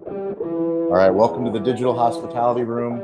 All right, welcome to the Digital Hospitality Room,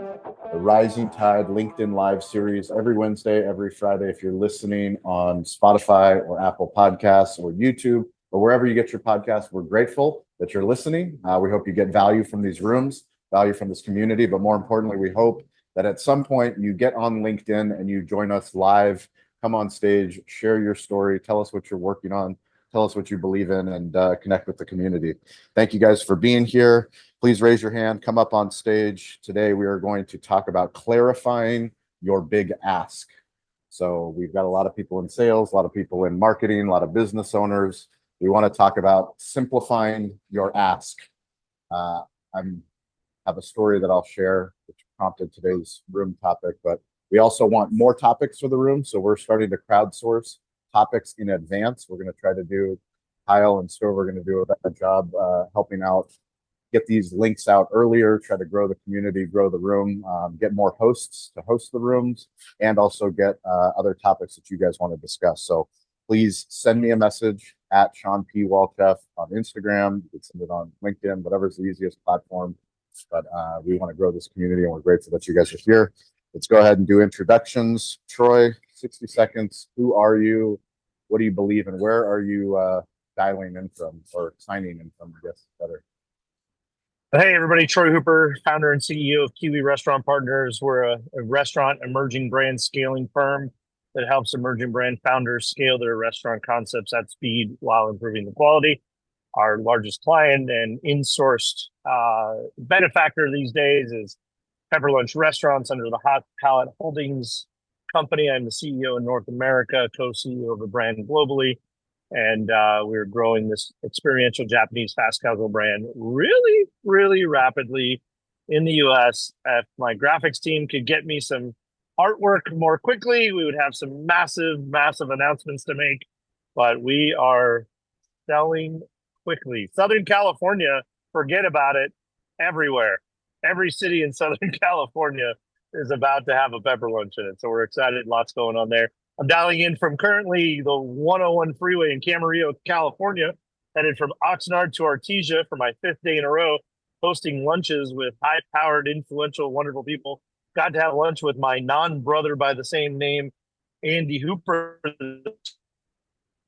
the Rising Tide LinkedIn Live series every Wednesday, every Friday. If you're listening on Spotify or Apple Podcasts or YouTube or wherever you get your podcasts, we're grateful that you're listening. We hope you get value from these rooms, value from this community, but more importantly, we hope that at some point you get on LinkedIn and you join us live, come on stage, share your story, tell us what you're working on, tell us what you believe in, and connect with the community. Thank you guys for being here. Please raise your hand, come up on stage. Today, we are going to talk about clarifying your big ask. So we've got a lot of people in sales, a lot of people in marketing, a lot of business owners. We want to talk about simplifying your ask. I have a story that I'll share, which prompted today's room topic, but we also want more topics for the room. So we're starting to crowdsource topics in advance. We're going to try to do, Kyle and Stove are going to do a better job helping out, get these links out earlier, try to grow the community, grow the room, get more hosts to host the rooms, and also get other topics that you guys want to discuss. So please send me a message at Sean P. Walchef on Instagram. You can send it on LinkedIn, whatever's the easiest platform. But we want to grow this community, and we're grateful that you guys are here. Let's go ahead and do introductions. Troy, 60 seconds. Who are you? What do you believe in? Where are you dialing in from, or signing in from, I guess, better? Hey, everybody. Troy Hooper, founder and CEO of Kiwi Restaurant Partners. We're a restaurant emerging brand scaling firm that helps emerging brand founders scale their restaurant concepts at speed while improving the quality. Our largest client and in-sourced benefactor these days is Pepper Lunch Restaurants under the Hot Palate Holdings company. I'm the CEO in North America, co-CEO of the brand globally. And we're growing this experiential Japanese fast casual brand really, really rapidly in the US. If my graphics team could get me some artwork more quickly, we would have some massive, massive announcements to make. But we are selling quickly. Southern California, forget about it, everywhere. Every city in Southern California is about to have a Pepper Lunch in it. So we're excited. Lots going on there. I'm dialing in from currently the 101 freeway in Camarillo, California, headed from Oxnard to Artesia for my 5th day in a row, hosting lunches with high-powered, influential, wonderful people. Got to have lunch with my non-brother by the same name, Andy Hooper.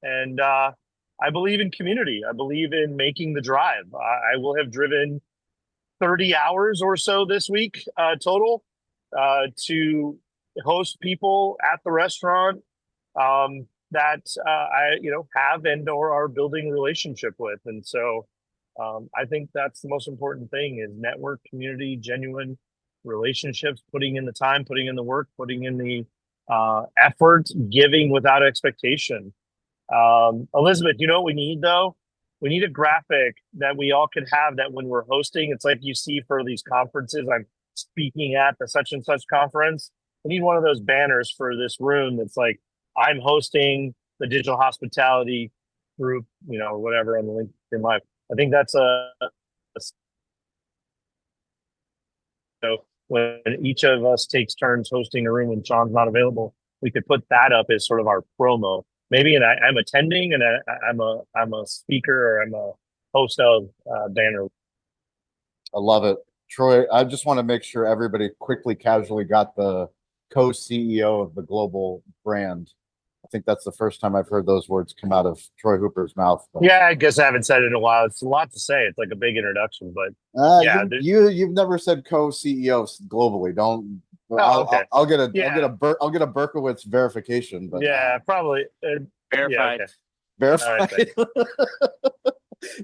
And I believe in community. I believe in making the drive. I will have driven 30 hours or so this week total to host people at the restaurant that I have and or are building a relationship with. And so I think that's the most important thing is network, community, genuine relationships, putting in the time, putting in the work, putting in the effort, giving without expectation. Elizabeth, you know what we need though? We need a graphic that we all could have that when we're hosting, it's like you see for these conferences. I'm speaking at the such and such conference. We need one of those banners for this room that's like, I'm hosting the digital hospitality group, whatever on the LinkedIn Live. I think that's so when each of us takes turns hosting a room when Sean's not available, we could put that up as sort of our promo. Maybe I'm attending and I'm a speaker or I'm a host of banner. I love it. Troy, I just want to make sure everybody quickly, casually got the co-CEO of the global brand. I think that's the first time I've heard those words come out of Troy Hooper's mouth. But. Yeah, I guess I haven't said it in a while. It's a lot to say. It's like a big introduction, but yeah, you've never said co-CEOs globally. Don't. Okay. I'll get a Berkowitz verification. But yeah, probably verified. Yeah, okay. Verified. Right,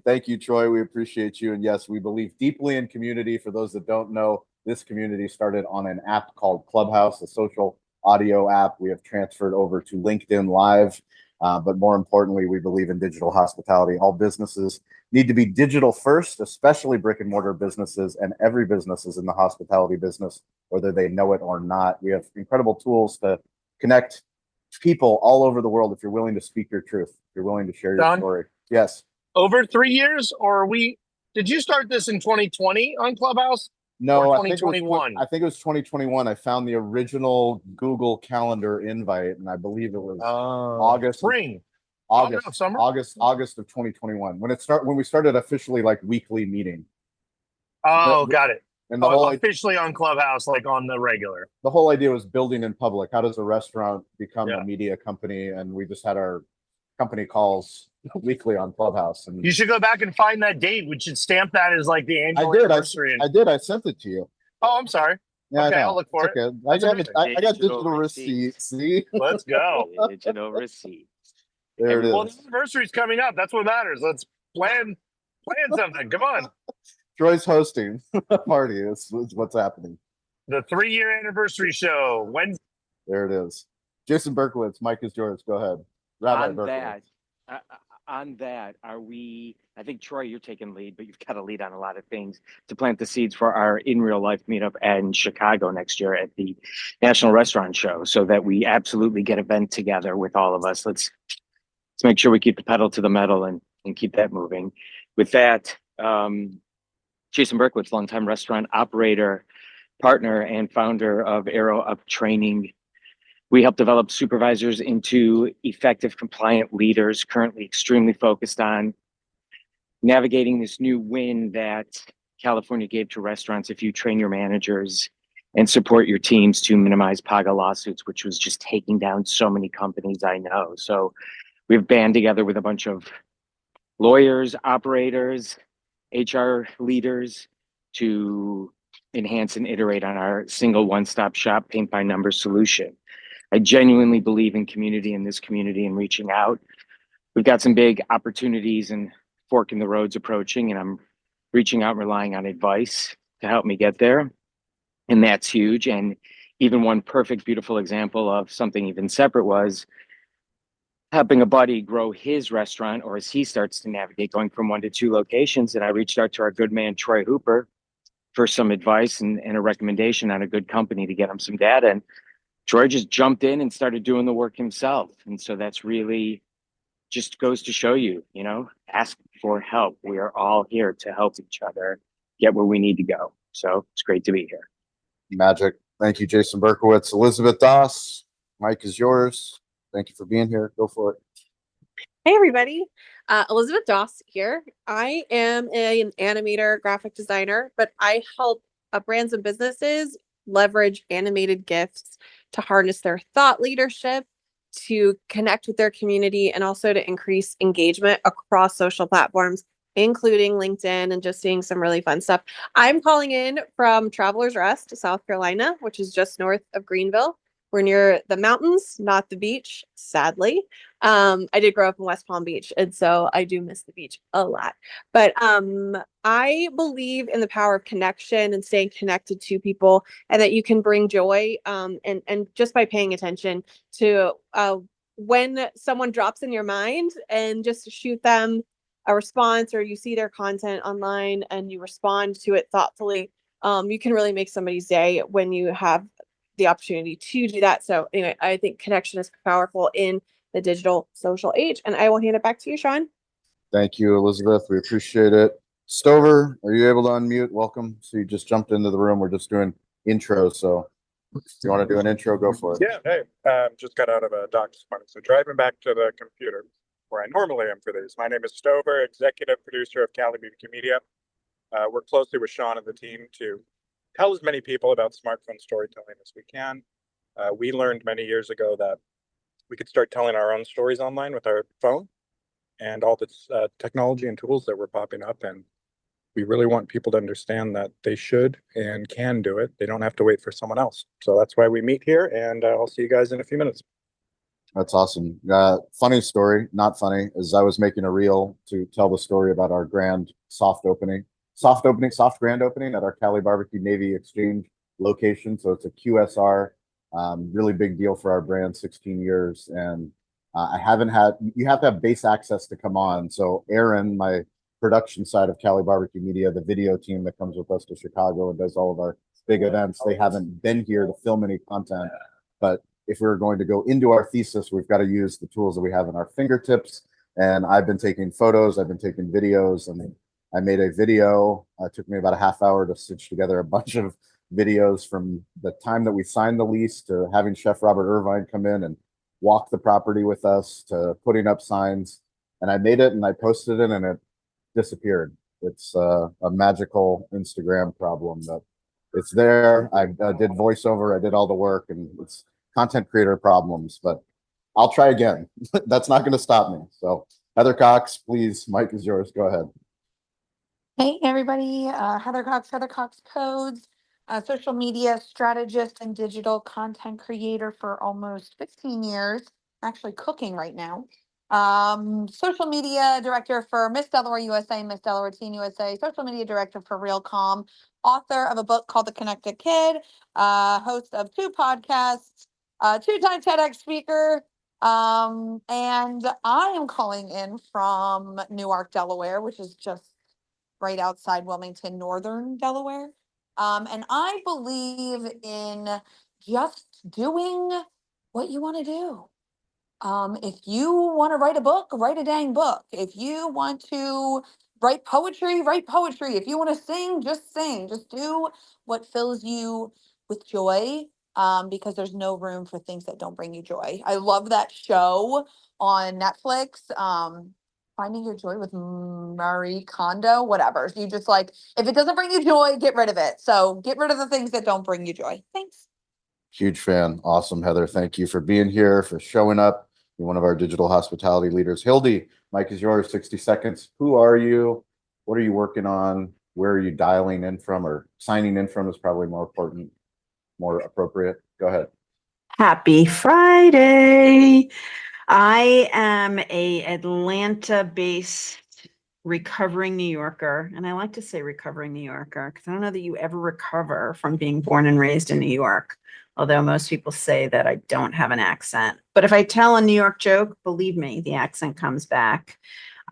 thank you, Troy. We appreciate you. And yes, we believe deeply in community. For those that don't know, this community started on an app called Clubhouse, a social audio app. We have transferred over to LinkedIn Live. But more importantly, we believe in digital hospitality. All businesses need to be digital first, especially brick and mortar businesses, and every business is in the hospitality business, whether they know it or not. We have incredible tools to connect people all over the world if you're willing to speak your truth, if you're willing to share your story. Yes. Over 3 years, or did you start this in 2020 on Clubhouse? No, 2021. I think it was 2021. I found the original Google Calendar invite, and I believe it was August. Spring. August. Summer. August of 2021. When we started officially like weekly meeting. Oh, got it. And Oh, officially on Clubhouse, like on the regular. the whole idea was building in public. How does a restaurant become Yeah. a media company? And we just had our company calls weekly on Clubhouse. And You should go back and find that date. We should stamp that as like the annual anniversary. I did. I sent it to you. Oh, I'm sorry. Yeah, okay, I know. I'll look for it's it. okay. That's I got digital receipts. See, Let's go. Digital receipts. there it Well, the is. anniversary's coming up. That's what matters. Let's plan something. Come on. Troy's hosting a party. Is what's happening. The 3-year anniversary show Wednesday. There it is. Jason Berkowitz, Mike is yours. Go ahead. Rabbi On Berkowitz. that, are we? I think Troy, you're taking lead, but you've got a lead on a lot of things to plant the seeds for our in real life meetup in Chicago next year at the National Restaurant Show, so that we absolutely get an event together with all of us. Let's make sure we keep the pedal to the metal and keep that moving. With that, Jason Berkowitz, longtime restaurant operator, partner, and founder of Arrow Up Training. We help develop supervisors into effective, compliant leaders, currently extremely focused on navigating this new win that California gave to restaurants if you train your managers and support your teams to minimize PAGA lawsuits, which was just taking down so many companies I know. So we've banded together with a bunch of lawyers, operators, HR leaders to enhance and iterate on our single one-stop shop paint by number solution. I genuinely believe in community in this community and reaching out. We've got some big opportunities and fork in the roads approaching, and I'm reaching out and relying on advice to help me get there. And that's huge. And even one perfect, beautiful example of something even separate was helping a buddy grow his restaurant, or as he starts to navigate going from 1 to 2 locations. And I reached out to our good man, Troy Hooper, for some advice and a recommendation on a good company to get him some data. And Troy just jumped in and started doing the work himself. And so that's really just goes to show you, ask for help. We are all here to help each other get where we need to go. So it's great to be here. Magic. Thank you, Jason Berkowitz. Elizabeth Doss, Mike is yours. Thank you for being here. Go for it. Hey, everybody. Elizabeth Doss here. I am an animator, graphic designer, but I help brands and businesses leverage animated GIFs to harness their thought leadership, to connect with their community, and also to increase engagement across social platforms, including LinkedIn, and just seeing some really fun stuff. I'm calling in from Travelers Rest, South Carolina, which is just north of Greenville. We're near the mountains, not the beach, sadly. I did grow up in West Palm Beach, and so I do miss the beach a lot. But I believe in the power of connection and staying connected to people, and that you can bring joy and just by paying attention to when someone drops in your mind, and just shoot them a response, or you see their content online and you respond to it thoughtfully. You can really make somebody's day when you have the opportunity to do that. So anyway, I think connection is powerful in the digital social age. And I will hand it back to you, Sean. Thank you, Elizabeth. We appreciate it. Stover, are you able to unmute? Welcome. So you just jumped into the room. We're just doing intros. So if you want to do an intro, go for it. Yeah, hey, just got out of a doctor's appointment. So driving back to the computer where I normally am for these. My name is Stover, executive producer of Cali BBQ Media. Work closely with Sean and the team to tell as many people about smartphone storytelling as we can. We learned many years ago that we could start telling our own stories online with our phone and all this technology and tools that were popping up. And we really want people to understand that they should and can do it. They don't have to wait for someone else. So that's why we meet here, and I'll see you guys in a few minutes. That's awesome. Funny story, not funny, is I was making a reel to tell the story about our grand soft grand opening at our Cali Barbecue Navy Exchange location. So it's a QSR, really big deal for our brand, 16 years. And you have to have base access to come on. So Aaron, my production side of Cali Barbecue Media, the video team that comes with us to Chicago and does all of our big events, they haven't been here to film any content. But if we're going to go into our thesis, we've got to use the tools that we have in our fingertips. And I've been taking photos, I've been taking videos, and I made a video. It took me about a half hour to stitch together a bunch of videos from the time that we signed the lease to having Chef Robert Irvine come in and walk the property with us to putting up signs. And I made it and I posted it and it disappeared. It's a magical Instagram problem that it's there. I did voiceover, I did all the work, and it's content creator problems, but I'll try again. That's not going to stop me. So Heather Cox, please, mic is yours. Go ahead. Hey, everybody, Heather Cox Codes, social media strategist and digital content creator for almost 15 years, actually cooking right now. Social media director for Miss Delaware USA, Miss Delaware Teen USA, social media director for Real Calm, author of a book called The Connected Kid, host of 2 podcasts, two-time TEDx speaker. And I am calling in from Newark, Delaware, which is just right outside Wilmington, northern Delaware. And I believe in just doing what you want to do. If you want to write a book, write a dang book. If you want to write poetry, write poetry. If you want to sing, just sing. Just do what fills you with joy. Because there's no room for things that don't bring you joy. I love that show on Netflix. Finding Your Joy with Marie Kondo, whatever. So you just like, if it doesn't bring you joy, get rid of it. So get rid of the things that don't bring you joy. Thanks. Huge fan. Awesome, Heather. Thank you for being here, for showing up. You're one of our digital hospitality leaders. Hildy, mic is yours, 60 seconds. Who are you? What are you working on? Where are you dialing in from, or signing in from is probably more important, more appropriate. Go ahead. Happy Friday. I am a Atlanta-based recovering New Yorker, and I like to say recovering New Yorker because I don't know that you ever recover from being born and raised in New York, although most people say that I don't have an accent. But if I tell a New York joke, believe me, the accent comes back.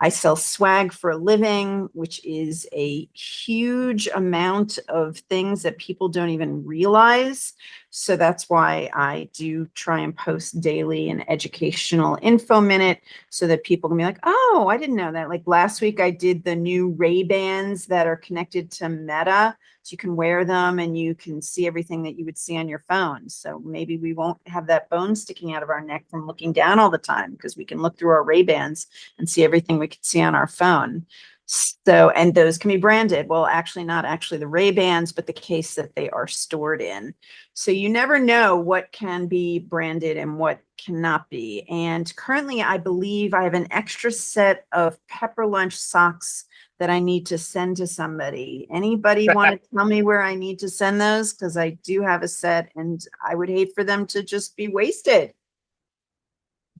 I sell swag for a living, which is a huge amount of things that people don't even realize. So that's why I do try and post daily an educational info minute so that people can be like, oh, I didn't know that. Like last week, I did the new Ray-Bans that are connected to Meta. So you can wear them and you can see everything that you would see on your phone. So maybe we won't have that bone sticking out of our neck from looking down all the time because we can look through our Ray-Bans and see everything we could see on our phone. So, and those can be branded. Well, actually, not actually the Ray-Bans, but the case that they are stored in. So you never know what can be branded and what cannot be. And currently, I believe I have an extra set of Pepper Lunch socks that I need to send to somebody. Anybody want to tell me where I need to send those? Because I do have a set and I would hate for them to just be wasted.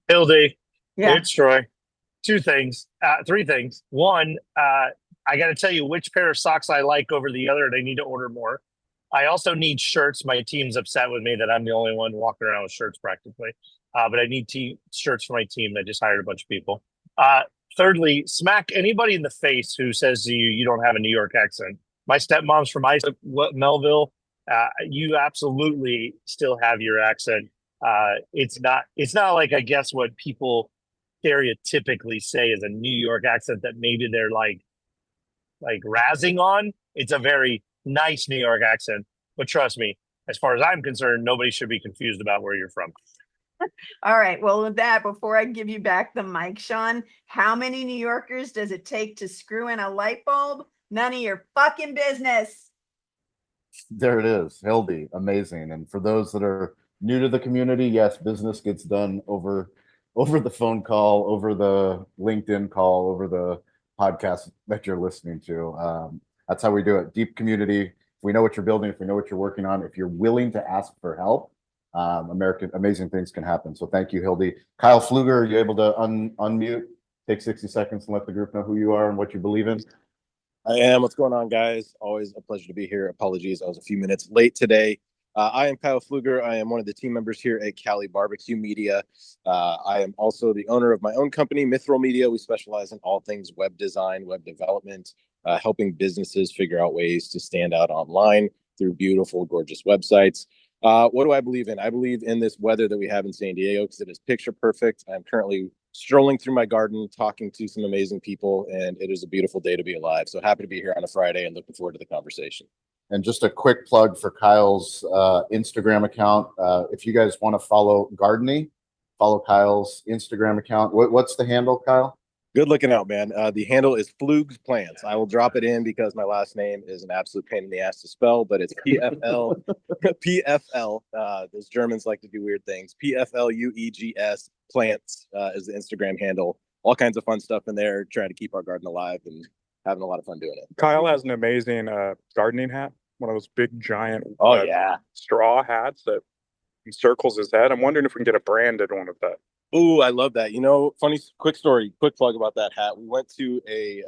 Hildy, Yeah. it's Troy. 2 things, 3 things. One, I got to tell you which pair of socks I like over the other, and I need to order more. I also need shirts. My team's upset with me that I'm the only one walking around with shirts practically. But I need shirts for my team. I just hired a bunch of people. Thirdly, smack anybody in the face who says to you, you don't have a New York accent. My stepmom's from Melville. You absolutely still have your accent. It's not like, I guess, what people stereotypically say is a New York accent that maybe they're like razzing on. It's a very nice New York accent, but trust me, as far as I'm concerned, nobody should be confused about where you're from. All right. Well, with that, before I give you back the mic, Sean, how many New Yorkers does it take to screw in a light bulb? None of your fucking business. There it is. Hildy, amazing. And for those that are new to the community, yes, business gets done over the phone call, over the LinkedIn call, over the podcast that you're listening to. That's how we do it. Deep community. If we know what you're building, if we know what you're working on, if you're willing to ask for help, amazing things can happen. So thank you, Hildy. Kyle Pfluger, are you able to unmute? Take 60 seconds and let the group know who you are and what you believe in. I am. What's going on, guys? Always a pleasure to be here. Apologies, I was a few minutes late today. I am Kyle Pfluger. I am one of the team members here at Cali Barbecue Media. I am also the owner of my own company, Mithril Media. We specialize in all things web design, web development, helping businesses figure out ways to stand out online through beautiful, gorgeous websites. What do I believe in? I believe in this weather that we have in San Diego because it is picture perfect. I'm currently strolling through my garden, talking to some amazing people, and it is a beautiful day to be alive. So happy to be here on a Friday and looking forward to the conversation. And just a quick plug for Kyle's Instagram account. If you guys want to follow Gardening, follow Kyle's Instagram account. What's the handle, Kyle? Good looking out, man. The handle is Flugs Plants. I will drop it in because my last name is an absolute pain in the ass to spell, but it's PFL. PFL. Those Germans like to do weird things. PFLUEGS Plants is the Instagram handle. All kinds of fun stuff in there. Trying to keep our garden alive and having a lot of fun doing it. Kyle has an amazing gardening hat, one of those big giant Yeah. straw hats that encircles his head. I'm wondering if we can get a branded one of that. Ooh, I love that. You know, funny, quick story, quick plug about that hat. We went to a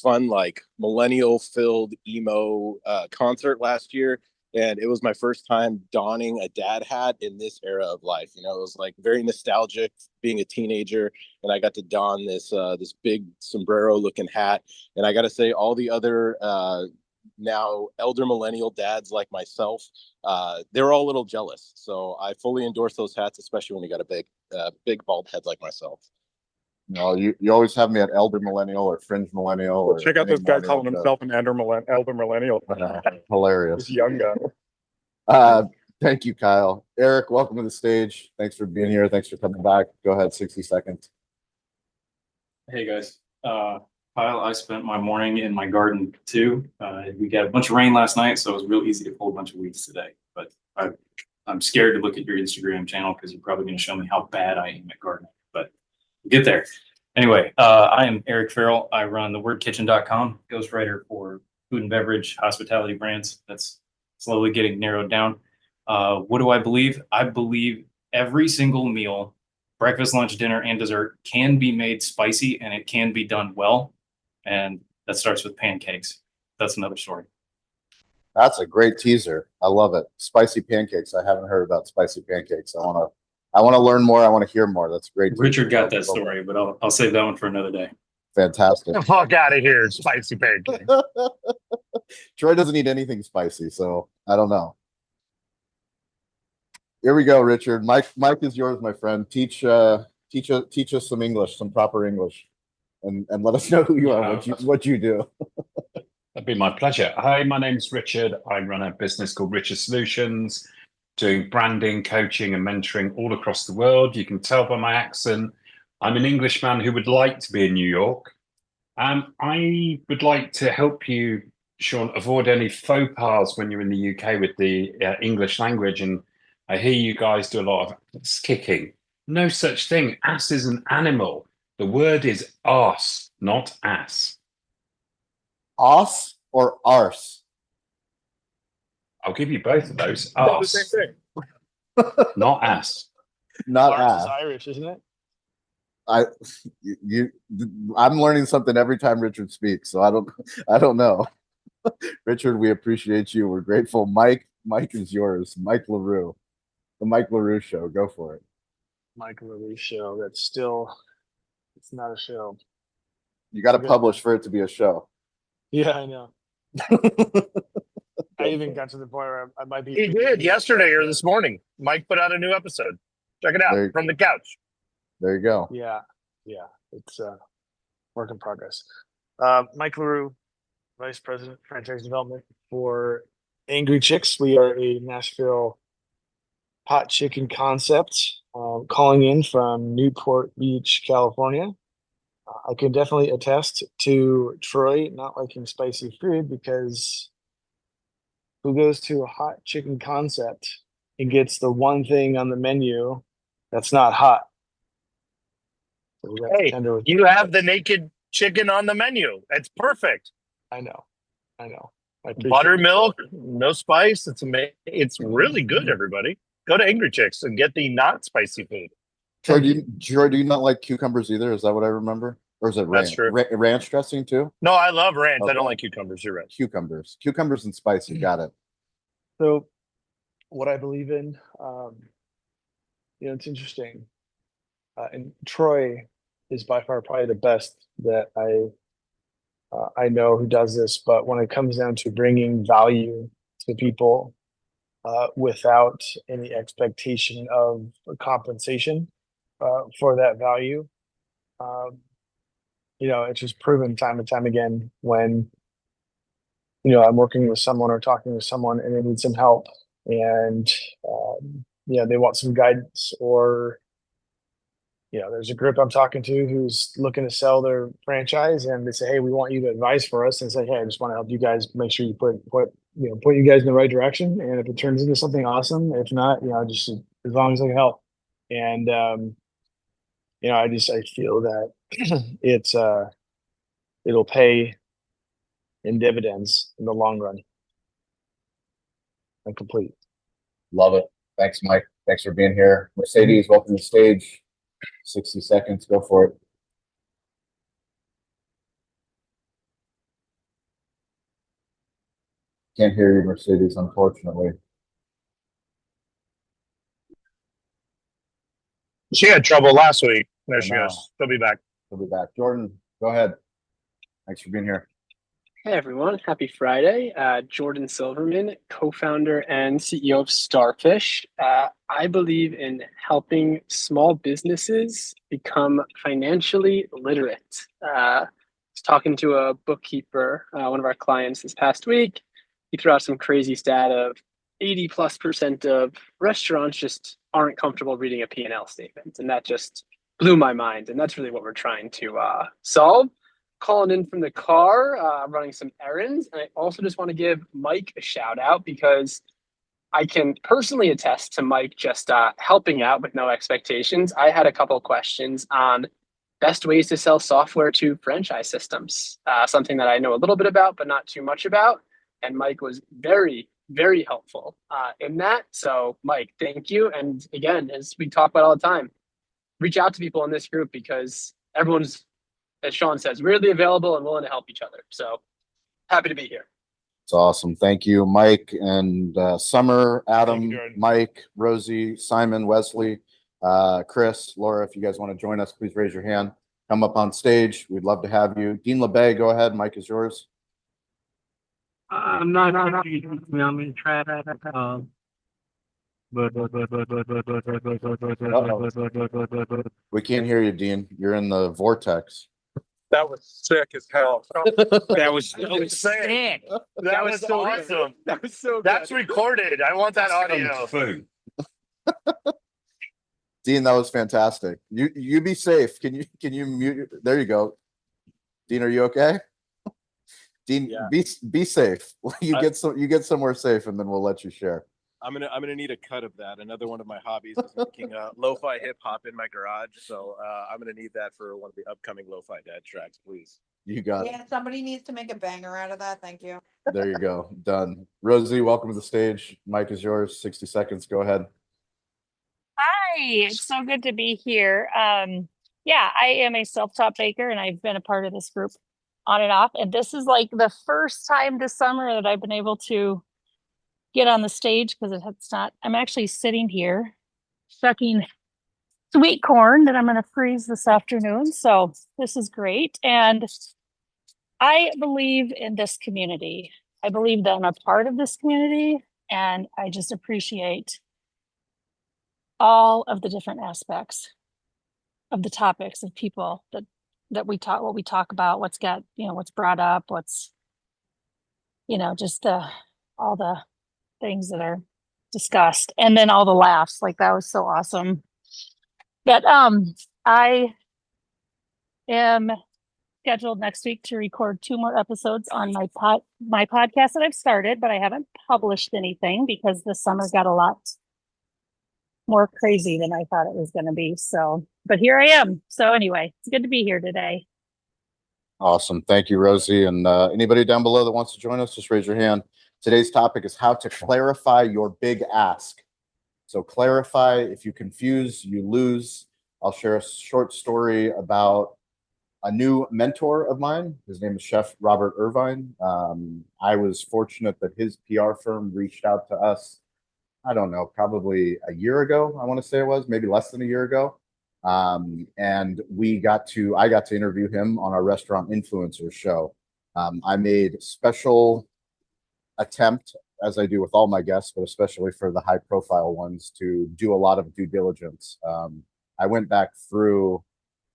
fun, like, millennial-filled emo concert last year, and it was my first time donning a dad hat in this era of life. You know, it was like very nostalgic being a teenager, and I got to don this this big sombrero-looking hat. And I got to say, all the other now elder millennial dads like myself, they're all a little jealous. So I fully endorse those hats, especially when you got a big bald head like myself. No, you always have me at elder millennial or fringe millennial. Well, Or check out this guy calling millennial himself an elder millennial. joke. Hilarious. This young guy. Thank you, Kyle. Eric, welcome to the stage. Thanks for being here. Thanks for coming back. Go ahead, 60 seconds. Hey guys, Kyle, I spent my morning in my garden too. We got a bunch of rain last night, so it was real easy to pull a bunch of weeds today. But I'm scared to look at your Instagram channel because you're probably going to show me how bad I am at gardening. But we'll get there. Anyway, I am Eric Farrell. I run thewordkitchen.com, ghostwriter for food and beverage hospitality brands. That's slowly getting narrowed down. What do I believe? I believe every single meal, breakfast, lunch, dinner, and dessert, can be made spicy, and it can be done well. And that starts with pancakes. That's another story. That's a great teaser. I love it. Spicy pancakes. I haven't heard about spicy pancakes. I want to learn more. I want to hear more. That's a great. Richard teaser. got that story, but I'll save that one for another day. Fantastic. The fuck out of here, spicy pancake. Troy doesn't eat anything spicy, so I don't know. Here we go, Richard. Mike is yours, my friend. Teach us some English, some proper English, and let us know who you are, what you do. That'd be my pleasure. Hi, my name's Richard. I run a business called Richard Solutions, doing branding, coaching, and mentoring all across the world. You can tell by my accent, I'm an Englishman who would like to be in New York. I would like to help you, Sean, avoid any faux pas when you're in the UK with the English language. And I hear you guys do a lot of ass kicking. No such thing. Ass is an animal. The word is arse, not ass. Os or arse? I'll give you both of those. Not the Arse, same thing. not ass. Not Ours ass. is Irish, isn't it? I'm learning something every time Richard speaks, so I don't know. Richard, we appreciate you. We're grateful. Mike is yours. Mike LaRue, the Mike LaRue Show. Go for it. Mike LaRue show. That's still, it's not a show. You got to Okay. publish for it to be a show. Yeah, I know. I even got to the point where I might be. He did yesterday or this morning. Mike put out a new episode. Check it out There- from the couch. There you go. Yeah, it's work in progress. Mike LaRue, Vice President Franchise Development for Angry Chicks. We are a Nashville hot chicken concept, calling in from Newport Beach, California. I can definitely attest to Troy not liking spicy food because who goes to a hot chicken concept and gets the one thing on the menu that's not hot? So we got Hey, tender with- you have the naked chicken on the menu. It's perfect. I know. I appreciate Buttermilk, no spice. It's really good. Everybody, go to Angry Chicks and get the not spicy food. Troy, do you not like cucumbers either? Is that what I remember? Or is it That's ranch? true. Ranch dressing too? No, I love ranch. I Okay. don't like cucumbers. You're right. Cucumbers and spicy. Got it. So, what I believe in, it's interesting. And Troy is by far probably the best that I know who does this. But when it comes down to bringing value to people without any expectation of compensation for that value, it's just proven time and time again when I'm working with someone or talking with someone and they need some help and they want some guidance or there's a group I'm talking to who's looking to sell their franchise, and they say, hey, we want you to advise for us, and say, hey, I just want to help you guys make sure you put you guys in the right direction. And if it turns into something awesome, if not, just as long as I can help. And I feel that it's it'll pay in dividends in the long run. I'm complete. Love it. Thanks, Mike. Thanks for being here. Mercedes, welcome to the stage. 60 seconds. Go for it. Can't hear you, Mercedes, unfortunately. She had trouble last week. There I she know. goes. She'll be back. We'll be back. Jordan, go ahead. Thanks for being here. Hey everyone, happy Friday. Jordan Silverman, co-founder and CEO of Starfish. I believe in helping small businesses become financially literate. I was talking to a bookkeeper, one of our clients this past week. He threw out some crazy stat of 80+% of restaurants just aren't comfortable reading a P&L statement. And that just blew my mind. And that's really what we're trying to solve. Calling in from the car, running some errands. And I also just want to give Mike a shout out because I can personally attest to Mike just helping out with no expectations. I had a couple of questions on best ways to sell software to franchise systems, something that I know a little bit about, but not too much about. And Mike was very, very helpful in that. So Mike, thank you. And again, as we talk about all the time, reach out to people in this group because everyone's, as Sean says, weirdly available and willing to help each other. So happy to be here. It's awesome. Thank you, Mike and Summer, Adam, Thank you, Jordan. Mike, Rosie, Simon, Wesley, Chris, Laura. If you guys want to join us, please raise your hand. Come up on stage. We'd love to have you. Dean LeBay, go ahead. Mike is yours. I'm not I'm gonna try that. We can't hear you, Dean. You're in the vortex. That was sick as hell. That was sick. That was so awesome. That was so good. That's recorded. I want that audio. Dean, that was fantastic. You be safe. Can you mute? There you go. Dean, are you okay? Dean, Yeah. be safe. You get somewhere safe, and then we'll let you share. I'm gonna need a cut of that. Another one of my hobbies is making lo-fi hip hop in my garage. So I'm gonna need that for one of the upcoming lo-fi dad tracks, please. You got it. Yeah, somebody needs to make a banger out of that. Thank you. There you go. Done. Rosie, welcome to the stage. Mike is yours. 60 seconds. Go ahead. Hi, it's so good to be here. Yeah, I am a self-taught baker and I've been a part of this group on and off. And this is like the first time this summer that I've been able to get on the stage because it's not, I'm actually sitting here shucking sweet corn that I'm going to freeze this afternoon. So this is great. And I believe in this community. I believe that I'm a part of this community and I just appreciate all of the different aspects of the topics of people that we talk, what we talk about, what's got, what's brought up, what's, just all the things that are discussed, and then all the laughs. Like that was so awesome. But I am scheduled next week to record 2 more episodes on my podcast that I've started, but I haven't published anything because this summer got a lot more crazy than I thought it was going to be. So, but here I am. So anyway, it's good to be here today. Awesome. Thank you, Rosie. And anybody down below that wants to join us, just raise your hand. Today's topic is how to clarify your big ask. So clarify. If you confuse, you lose. I'll share a short story about a new mentor of mine. His name is Chef Robert Irvine. I was fortunate that his PR firm reached out to us, I don't know, probably a year ago, I want to say it was, maybe less than a year ago. And I got to interview him on our Restaurant Influencers show. I made special attempt, as I do with all my guests, but especially for the high profile ones, to do a lot of due diligence. I went back through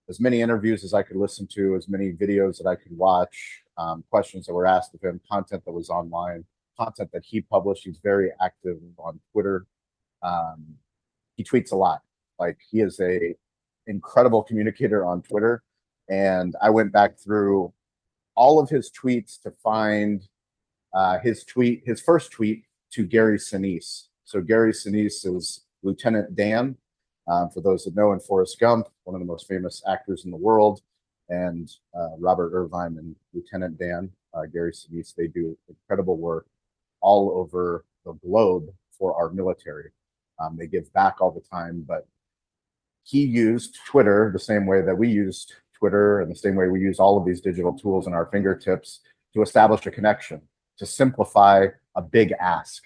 as many interviews as I could listen to, as many videos that I could watch, questions that were asked of him, content that was online, content that he published. He's very active on Twitter. He tweets a lot. Like he is a incredible communicator on Twitter. And I went back through all of his tweets to find his first tweet to Gary Sinise. So Gary Sinise is Lieutenant Dan, for those that know, in Forrest Gump, one of the most famous actors in the world, and Robert Irvine and Lieutenant Dan, Gary Sinise. They do incredible work all over the globe for our military. They give back all the time, but he used Twitter the same way that we used Twitter and the same way we use all of these digital tools in our fingertips to establish a connection, to simplify a big ask.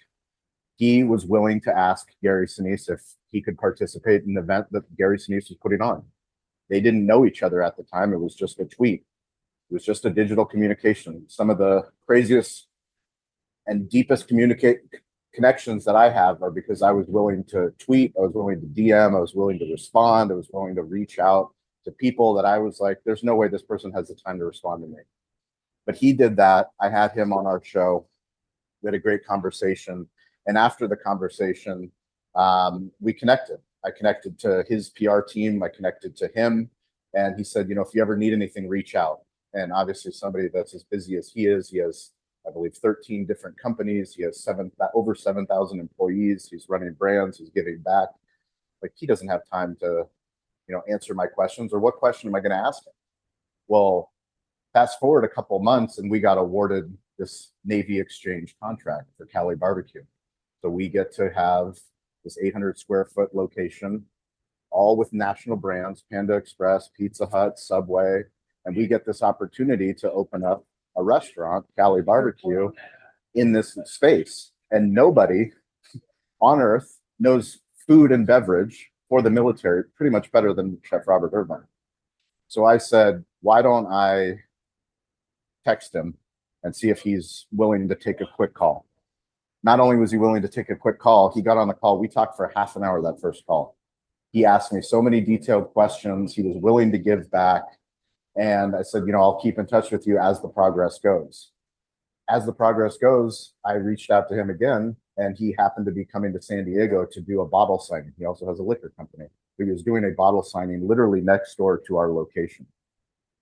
He was willing to ask Gary Sinise if he could participate in an event that Gary Sinise was putting on. They didn't know each other at the time. It was just a tweet. It was just a digital communication. Some of the craziest and deepest connections that I have are because I was willing to tweet, I was willing to DM, I was willing to respond, I was willing to reach out to people that I was like, there's no way this person has the time to respond to me. But he did that. I had him on our show. We had a great conversation. And after the conversation, we connected. I connected to his PR team. I connected to him. And he said, if you ever need anything, reach out. And obviously somebody that's as busy as he has, I believe, 13 different companies. He has over 7,000 employees. He's running brands. He's giving back. Like, he doesn't have time to, answer my questions, or what question am I going to ask him? Well, fast forward a couple months and we got awarded this Navy exchange contract for Cali Barbecue. So we get to have this 800 square foot location, all with national brands, Panda Express, Pizza Hut, Subway. And we get this opportunity to open up a restaurant, Cali Barbecue, in this space. And nobody on earth knows food and beverage for the military pretty much better than Chef Robert Irvine. So I said, why don't I text him and see if he's willing to take a quick call? Not only was he willing to take a quick call, he got on the call. We talked for half an hour that first call. He asked me so many detailed questions. He was willing to give back. And I said, I'll keep in touch with you as the progress goes. As the progress goes, I reached out to him again, and he happened to be coming to San Diego to do a bottle signing. He also has a liquor company. He was doing a bottle signing literally next door to our location.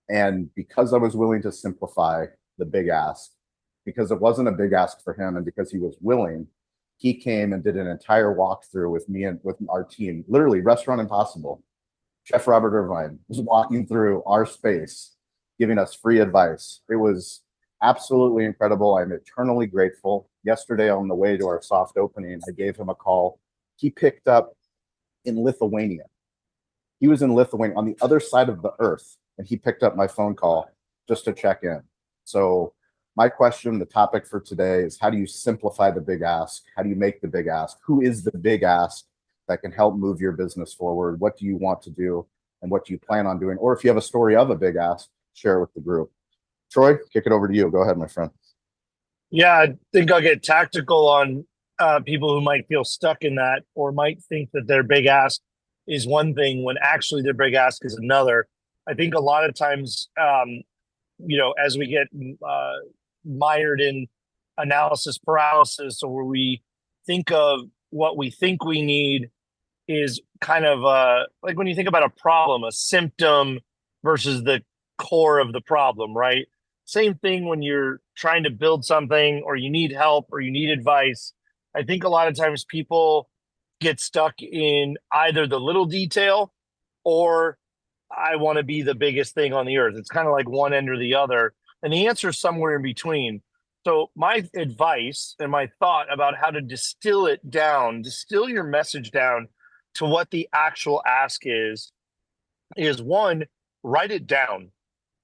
And because I was willing to simplify the big ask, because it wasn't a big ask for him, and because he was willing, he came and did an entire walkthrough with me and with our team, literally Restaurant Impossible. Chef Robert Irvine was walking through our space, giving us free advice. It was absolutely incredible. I'm eternally grateful. Yesterday on the way to our soft opening, I gave him a call. He picked up in Lithuania. He was in Lithuania on the other side of the earth, and he picked up my phone call just to check in. So my question, the topic for today, is how do you simplify the big ask? How do you make the big ask? Who is the big ask that can help move your business forward? What do you want to do, and what do you plan on doing? Or if you have a story of a big ask, share it with the group. Troy, kick it over to you. Go ahead, my friend. Yeah, I think I'll get tactical on people who might feel stuck in that, or might think that their big ask is one thing when actually their big ask is another. I think a lot of times, as we get mired in analysis paralysis, or we think of what we think we need is kind of like when you think about a problem, a symptom versus the core of the problem, right? Same thing when you're trying to build something, or you need help, or you need advice. I think a lot of times people get stuck in either the little detail, or I want to be the biggest thing on the earth. It's kind of like one end or the other. And the answer is somewhere in between. So my advice and my thought about how to distill your message down to what the actual ask is one, write it down.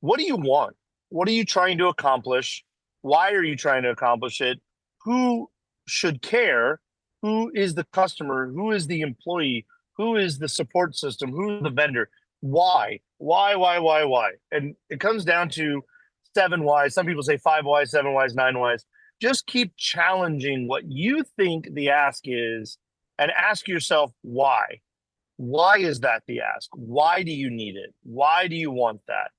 What do you want? What are you trying to accomplish? Why are you trying to accomplish it? Who should care? Who is the customer? Who is the employee? Who is the support system? Who is the vendor? Why? Why? And it comes down to 7 whys. Some people say 5 whys, 7 whys, 9 whys. Just keep challenging what you think the ask is, and ask yourself why. Why is that the ask? Why do you need it? Why do you want that?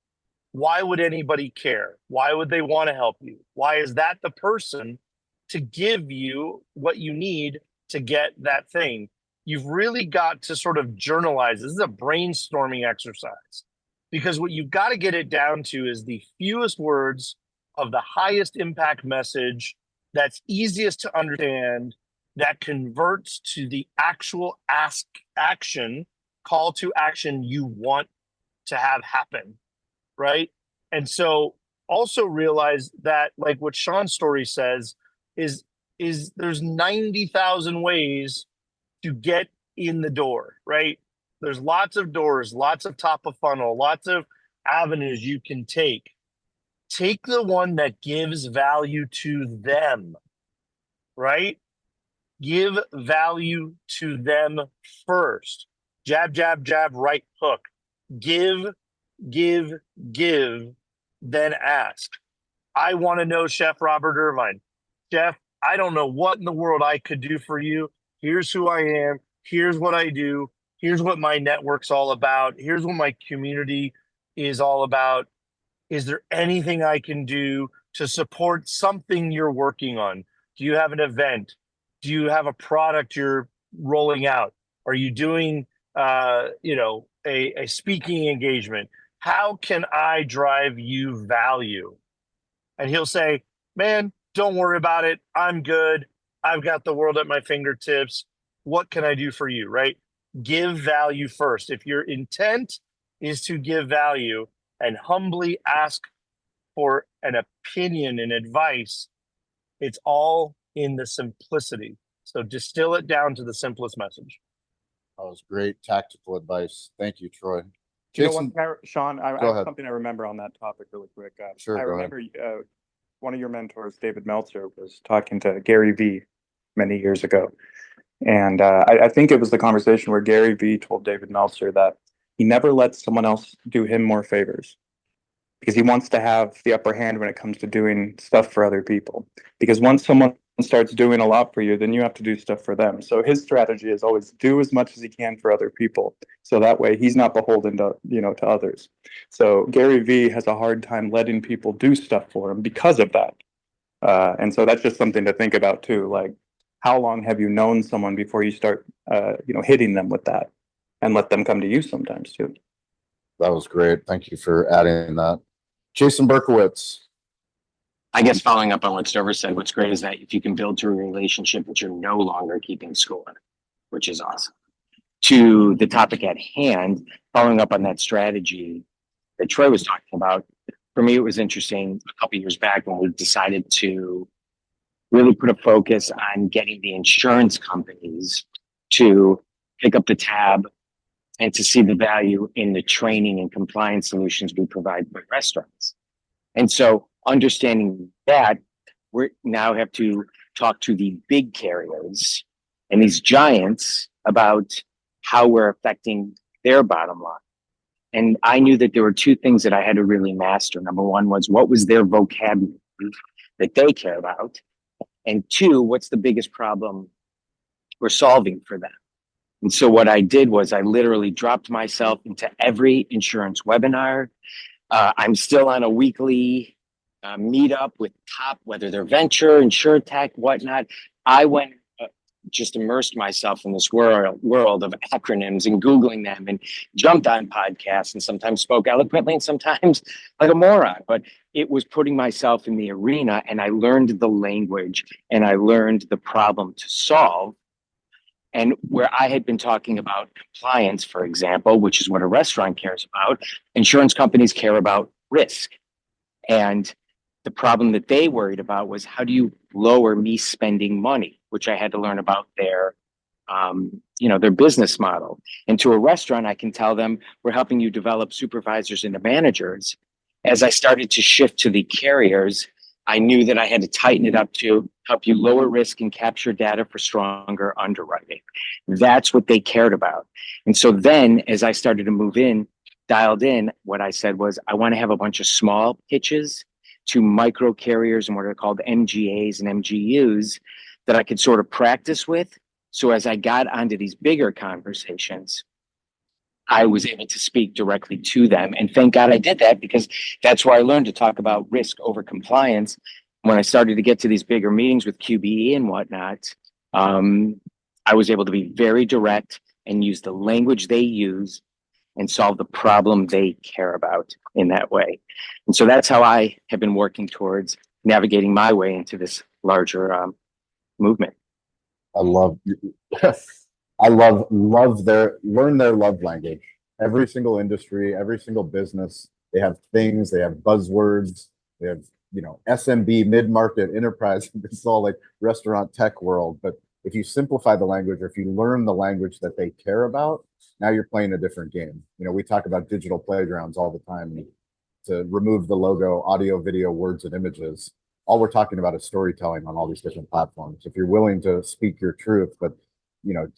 Why would anybody care? Why would they want to help you? Why is that the person to give you what you need to get that thing? you've really got to sort of journalize. This is a brainstorming exercise, because what you've got to get it down to is the fewest words of the highest impact message that's easiest to understand, that converts to the actual call to action you want to have happen, right? And so also realize that, like what Sean's story says, is there's 90,000 ways to get in the door, right? There's lots of doors, lots of top of funnel, lots of avenues you can take. Take the one that gives value to them, right? Give value to them first. Jab, jab, jab, right hook. Give, then ask. I want to know Chef Robert Irvine. Chef, I don't know what in the world I could do for you. Here's who I am. Here's what I do. Here's what my network's all about. Here's what my community is all about. Is there anything I can do to support something you're working on? Do you have an event? Do you have a product you're rolling out? Are you doing, a speaking engagement? How can I drive you value? And he'll say, man, don't worry about it. I'm good. I've got the world at my fingertips. What can I do for you, right? Give value first. If your intent is to give value and humbly ask for an opinion and advice, it's all in the simplicity. So distill it down to the simplest message. That was great tactical advice. Thank you, Troy. You know Jason, what, Sean, I go have ahead. something I remember on that topic really quick. Sure, I go ahead. remember one of your mentors, David Meltzer, was talking to Gary Vee many years ago. And I think it was the conversation where Gary Vee told David Meltzer that he never lets someone else do him more favors, because he wants to have the upper hand when it comes to doing stuff for other people. Because once someone starts doing a lot for you, then you have to do stuff for them. So his strategy is always do as much as he can for other people. So that way he's not beholden to, to others. So Gary Vee has a hard time letting people do stuff for him because of that. And so that's just something to think about too. Like, how long have you known someone before you start, hitting them with that, and let them come to you sometimes too? That was great. Thank you for adding that. Jason Berkowitz. I guess following up on what Stover said, what's great is that if you can build to a relationship that you're no longer keeping score, which is awesome. To the topic at hand, following up on that strategy that Troy was talking about, for me, it was interesting a couple of years back when we decided to really put a focus on getting the insurance companies to pick up the tab and to see the value in the training and compliance solutions we provide for restaurants. And so understanding that, we now have to talk to the big carriers and these giants about how we're affecting their bottom line. And I knew that there were two things that I had to really master. Number one was, what was their vocabulary that they care about? And two, what's the biggest problem we're solving for them? And so what I did was I literally dropped myself into every insurance webinar. I'm still on a weekly meetup with top, whether they're venture, insurtech, whatnot. I went, just immersed myself in this world of acronyms and Googling them, and jumped on podcasts, and sometimes spoke eloquently and sometimes like a moron. But it was putting myself in the arena, and I learned the language and I learned the problem to solve. And where I had been talking about compliance, for example, which is what a restaurant cares about, insurance companies care about risk. And the problem that they worried about was, how do you lower me spending money, which I had to learn about their business model. And to a restaurant, I can tell them, we're helping you develop supervisors into managers. As I started to shift to the carriers, I knew that I had to tighten it up to help you lower risk and capture data for stronger underwriting. That's what they cared about. And so then as I started to move in, dialed in, what I said was, I want to have a bunch of small pitches to micro carriers and what are called MGAs and MGUs that I could sort of practice with. So as I got onto these bigger conversations, I was able to speak directly to them. And thank God I did that, because that's where I learned to talk about risk over compliance. When I started to get to these bigger meetings with QBE and whatnot, I was able to be very direct and use the language they use and solve the problem they care about in that way. And so that's how I have been working towards navigating my way into this larger movement. I love, learn their love language. Every single industry, every single business, they have things, they have buzzwords, they have, SMB, mid-market, enterprise. It's all like restaurant tech world. But if you simplify the language, or if you learn the language that they care about, now you're playing a different game. We talk about digital playgrounds all the time to remove the logo, audio, video, words, and images. All we're talking about is storytelling on all these different platforms. If you're willing to speak your truth, but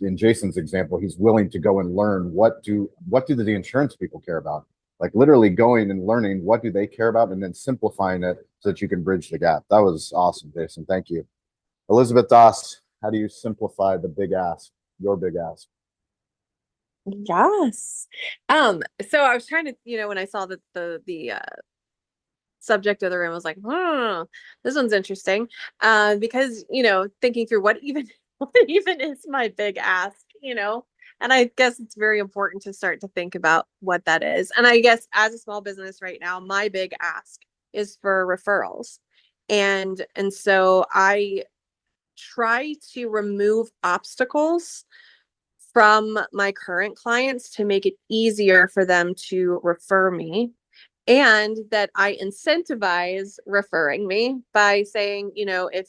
in Jason's example, he's willing to go and learn what do the insurance people care about? Like literally going and learning what do they care about and then simplifying it so that you can bridge the gap. That was awesome, Jason. Thank you. Elizabeth Doss, how do you simplify the big ask, your big ask? Yes. So I was trying to, when I saw that the subject of the room, I was like, this one's interesting. Because, thinking through what even is my big ask, and I guess it's very important to start to think about what that is. And I guess as a small business right now, my big ask is for referrals. And so I try to remove obstacles from my current clients to make it easier for them to refer me, and that I incentivize referring me by saying, if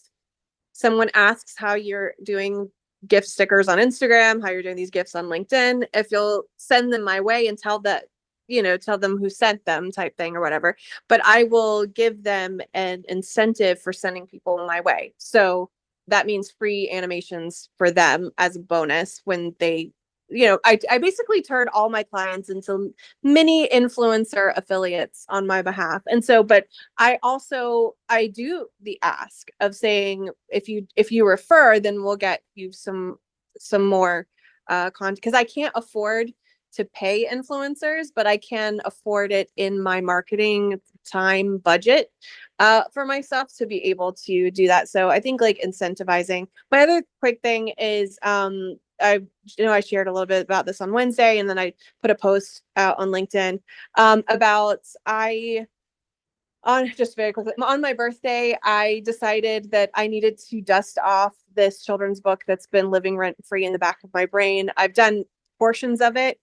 someone asks how you're doing gift stickers on Instagram, how you're doing these gifts on LinkedIn, if you'll send them my way and tell them who sent them type thing or whatever, but I will give them an incentive for sending people my way. So that means free animations for them as a bonus when they, I basically turn all my clients into mini influencer affiliates on my behalf. And so, but I do the ask of saying, if you refer, then we'll get you some more content, because I can't afford to pay influencers, but I can afford it in my marketing time budget for myself to be able to do that. So I think like incentivizing. My other quick thing is I shared a little bit about this on Wednesday, and then I put a post out on LinkedIn about just very quickly, on my birthday, I decided that I needed to dust off this children's book that's been living rent free in the back of my brain. I've done portions of it.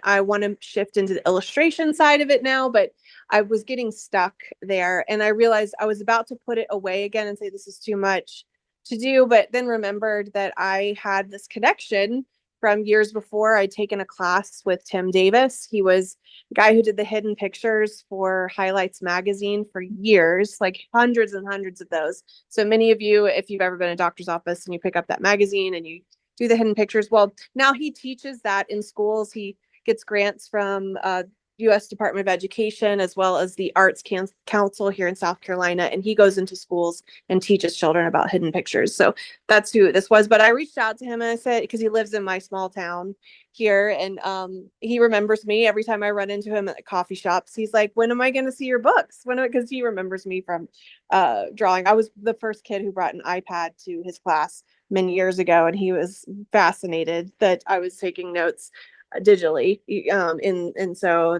I want to shift into the illustration side of it now, but I was getting stuck there, and I realized I was about to put it away again and say this is too much to do, but then remembered that I had this connection from years before. I'd taken a class with Tim Davis. He was the guy who did the hidden pictures for Highlights magazine for years, like hundreds and hundreds of those. So many of you, if you've ever been in a doctor's office and you pick up that magazine and you do the hidden pictures, well, now he teaches that in schools. He gets grants from U.S. Department of Education, as well as the Arts Council here in South Carolina. And he goes into schools and teaches children about hidden pictures. So that's who this was. But I reached out to him and I said, because he lives in my small town here, and he remembers me every time I run into him at coffee shops. He's like, when am I going to see your books? Because he remembers me from drawing. I was the first kid who brought an iPad to his class many years ago, and he was fascinated that I was taking notes digitally. And so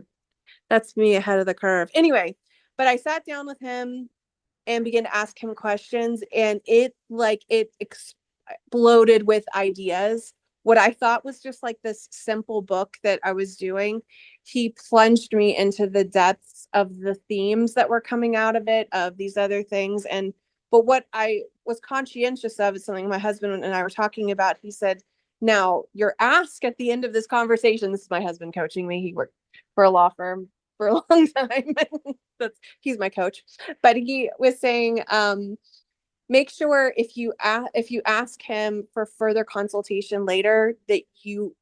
that's me ahead of the curve. Anyway, but I sat down with him and began to ask him questions, and it exploded with ideas. What I thought was just like this simple book that I was doing, he plunged me into the depths of the themes that were coming out of it, of these other things. But what I was conscientious of is something my husband and I were talking about. He said, now your ask at the end of this conversation, this is my husband coaching me. He worked for a law firm for a long time. He's my coach, but he was saying, make sure if you ask him for further consultation later, that you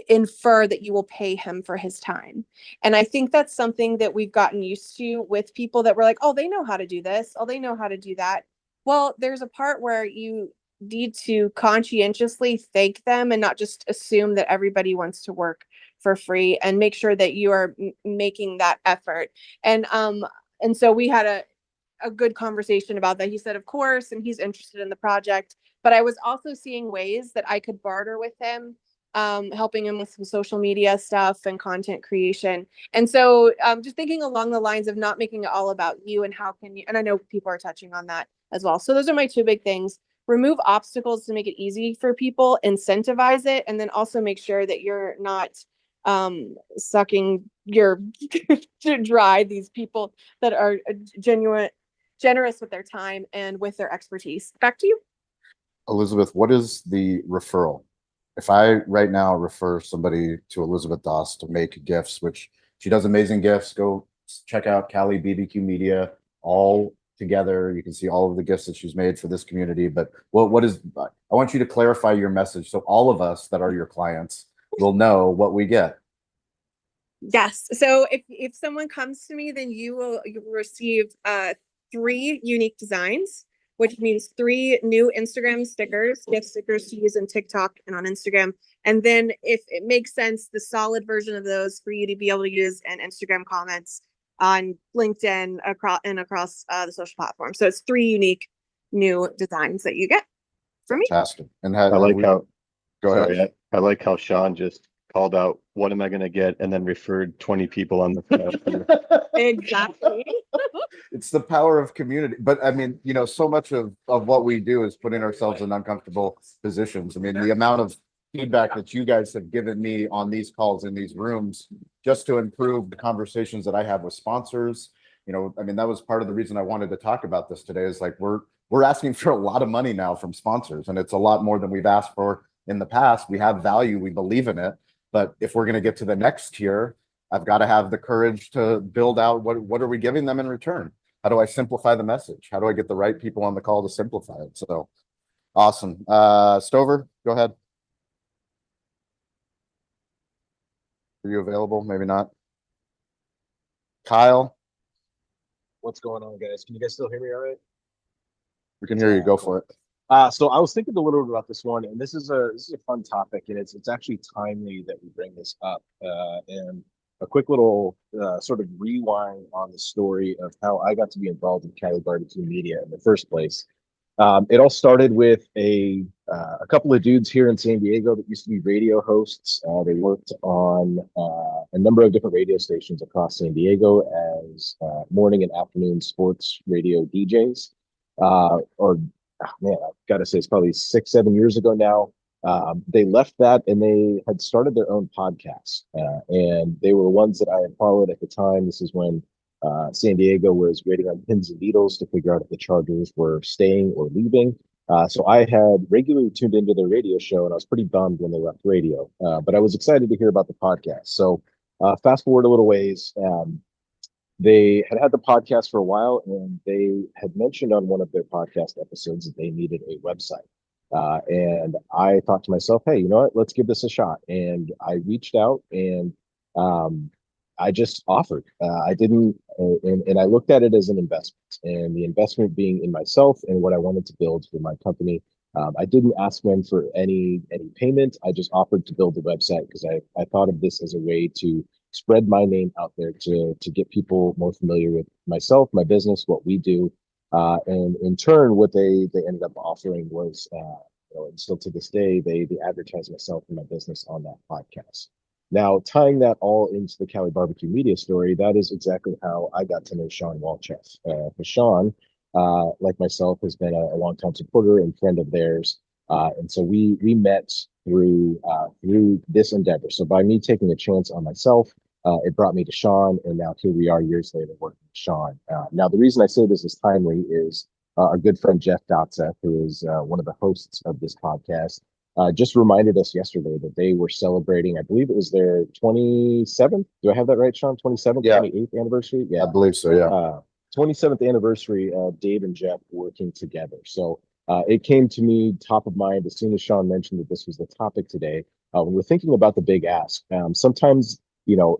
infer that you will pay him for his time. And I think that's something that we've gotten used to with people that were like, oh, they know how to do this. Oh, they know how to do that. Well, there's a part where you need to conscientiously thank them and not just assume that everybody wants to work for free, and make sure that you are making that effort. And so we had a good conversation about that. He said, of course, and he's interested in the project. But I was also seeing ways that I could barter with him, helping him with some social media stuff and content creation. And so just thinking along the lines of not making it all about you and how can you, and I know people are touching on that as well. So those are my two big things. Remove obstacles to make it easy for people, incentivize it, and then also make sure that you're not sucking your dry these people that are generous with their time and with their expertise. Back to you. Elizabeth, what is the referral? If I right now refer somebody to Elizabeth Doss to make gifts, which she does amazing gifts, go check out Cali BBQ Media all together. You can see all of the gifts that she's made for this community. But what is, I want you to clarify your message so all of us that are your clients will know what we get. Yes. So if someone comes to me, then you will receive 3 unique designs, which means 3 new Instagram stickers, gift stickers to use on TikTok and on Instagram. And then if it makes sense, the solid version of those for you to be able to use in Instagram comments on LinkedIn across the social platform. So it's 3 unique new designs that you get from me. Fantastic. And I like how, go ahead. sorry, I like how Sean just called out, what am I going to get? And then referred 20 people on the phone. Exactly. It's the power of community. But I mean, you know, so much of what we do is putting ourselves in uncomfortable positions. I mean, the amount of feedback that you guys have given me on these calls in these rooms just to improve the conversations that I have with sponsors. You know, I mean, that was part of the reason I wanted to talk about this today is like, we're asking for a lot of money now from sponsors, and it's a lot more than we've asked for in the past. We have value, we believe in it. But if we're going to get to the next tier, I've got to have the courage to build out what are we giving them in return? How do I simplify the message? How do I get the right people on the call to simplify it? So awesome. Stover, go ahead. Are you available? Maybe not. Kyle. What's going on, guys? Can you guys still hear me all right? We can hear you. Go for it. So I was thinking a little bit about this one, and this is a fun topic, and it's actually timely that we bring this up. And a quick little sort of rewind on the story of how I got to be involved in Cali Barbecue Media in the first place. It all started with a couple of dudes here in San Diego that used to be radio hosts. They worked on a number of different radio stations across San Diego as morning and afternoon sports radio DJs. Man, I've got to say it's probably 6-7 years ago now. They left that and they had started their own podcast. And they were ones that I had followed at the time. This is when San Diego was waiting on pins and needles to figure out if the Chargers were staying or leaving. So I had regularly tuned into their radio show, and I was pretty bummed when they left radio. But I was excited to hear about the podcast. So fast forward a little ways. They had the podcast for a while, and they had mentioned on one of their podcast episodes that they needed a website. And I thought to myself, hey, you know what? Let's give this a shot. And I reached out and I just offered. I didn't, and I looked at it as an investment, and the investment being in myself and what I wanted to build for my company. I didn't ask them for any payment. I just offered to build the website because I thought of this as a way to spread my name out there to get people more familiar with myself, my business, what we do. And in turn, what they ended up offering was, and still to this day, they advertise myself and my business on that podcast. Now, tying that all into the Cali Barbecue Media story, that is exactly how I got to know Sean Walchef. Sean, like myself, has been a longtime supporter and friend of theirs. And so we met through this endeavor. So by me taking a chance on myself, it brought me to Sean, and now here we are years later working with Sean. Now, the reason I say this is timely is our good friend Jeff Dotza, who is one of the hosts of this podcast, just reminded us yesterday that they were celebrating, I believe it was their 27th. Do I have that right, Sean? 27th, yeah. 28th anniversary? Yeah, I believe so, yeah. 27th anniversary of Dave and Jeff working together. So it came to me top of mind as soon as Sean mentioned that this was the topic today. When we're thinking about the big ask, sometimes,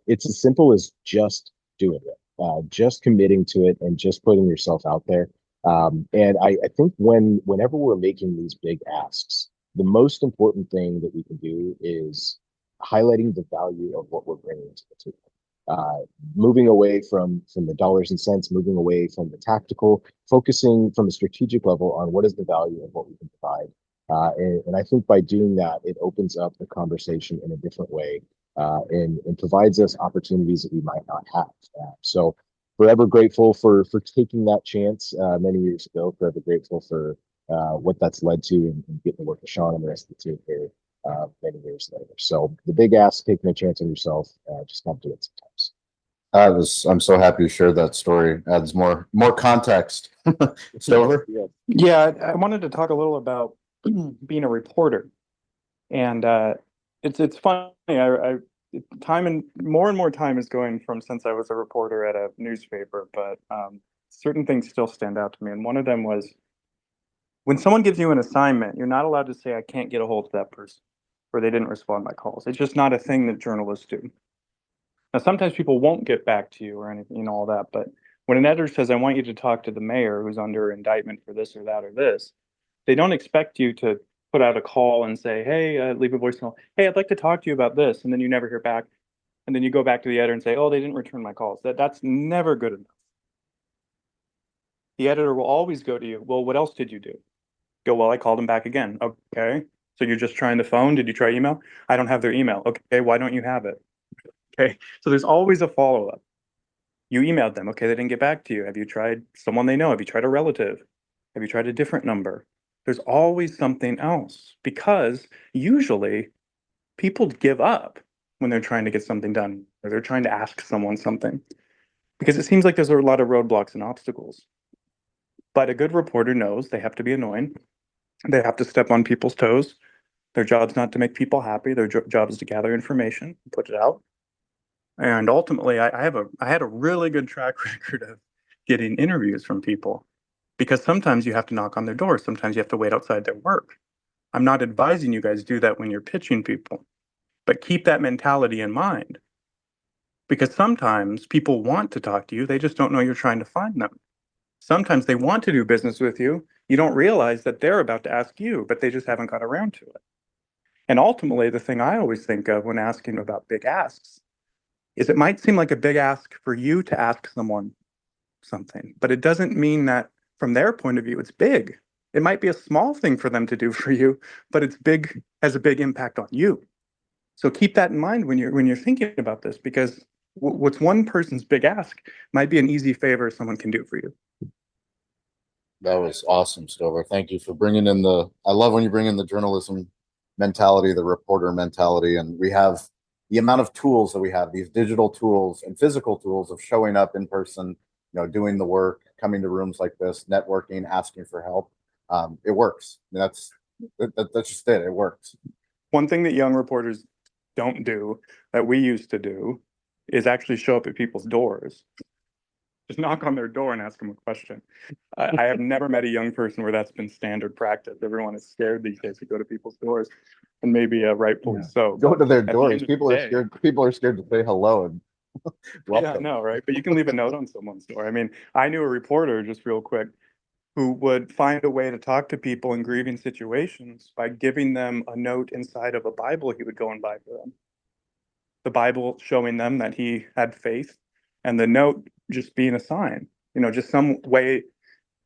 it's as simple as just doing it, just committing to it and just putting yourself out there. And I think whenever we're making these big asks, the most important thing that we can do is highlighting the value of what we're bringing to the table. moving away from the dollars and cents, moving away from the tactical, focusing from a strategic level on what is the value of what we can provide. And I think by doing that, it opens up the conversation in a different way and provides us opportunities that we might not have. So forever grateful for taking that chance many years ago, forever grateful for what that's led to and getting to work with Sean and the rest of the team here many years later. So the big ask, taking a chance on yourself, just have to do it sometimes. I'm so happy you shared that story. Adds more context. Stover? Yeah, I wanted to talk a little about being a reporter, and it's funny. Time and more time is going from since I was a reporter at a newspaper, but certain things still stand out to me, and one of them was when someone gives you an assignment, you're not allowed to say, "I can't get a hold of that person," or "They didn't respond to my calls." It's just not a thing that journalists do. Now, sometimes people won't get back to you or anything, all that, but when an editor says, "I want you to talk to the mayor who's under indictment for this or that or this," they don't expect you to put out a call and say, "Hey, leave a voicemail. Hey, I'd like to talk to you about this," and then you never hear back, and then you go back to the editor and say, "Oh, they didn't return my calls." That's never good enough. The editor will always go to you. "Well, what else did you do?" Go, "Well, I called them back again." Okay, so you're just trying the phone. Did you try email? "I don't have their email." Okay, why don't you have it? Okay, so there's always a follow-up. You emailed them. Okay, they didn't get back to you. Have you tried someone they know? Have you tried a relative? Have you tried a different number? There's always something else, because usually people give up when they're trying to get something done or they're trying to ask someone something, because it seems like there's a lot of roadblocks and obstacles. But a good reporter knows they have to be annoying. They have to step on people's toes. Their job's not to make people happy. Their job is to gather information, put it out. And ultimately, I had a really good track record of getting interviews from people, because sometimes you have to knock on their door. Sometimes you have to wait outside their work. I'm not advising you guys do that when you're pitching people, but keep that mentality in mind, because sometimes people want to talk to you. They just don't know you're trying to find them. Sometimes they want to do business with you. You don't realize that they're about to ask you, but they just haven't got around to it. And ultimately, the thing I always think of when asking about big asks is it might seem like a big ask for you to ask someone something, but it doesn't mean that from their point of view, it's big. It might be a small thing for them to do for you, but it's big, has a big impact on you. So keep that in mind when you're thinking about this, because what's one person's big ask might be an easy favor someone can do for you. That was awesome, Stover. Thank you for bringing in I love when you bring in the journalism mentality, the reporter mentality, and we have the amount of tools that we have, these digital tools and physical tools of showing up in person, doing the work, coming to rooms like this, networking, asking for help. It works. That's just it. It works. One thing that young reporters don't do that we used to do is actually show up at people's doors. Just knock on their door and ask them a question. I have never met a young person where that's been standard practice. Everyone is scared these days to go to people's doors, and maybe rightfully so. Go to their At the doors. end of the People are day- scared. People are scared to say hello and Yeah, I welcome. know, right? But you can leave a note on someone's door. I mean, I knew a reporter, just real quick, who would find a way to talk to people in grieving situations by giving them a note inside of a Bible he would go and buy for them. The Bible showing them that he had faith, and the note just being a sign, just some way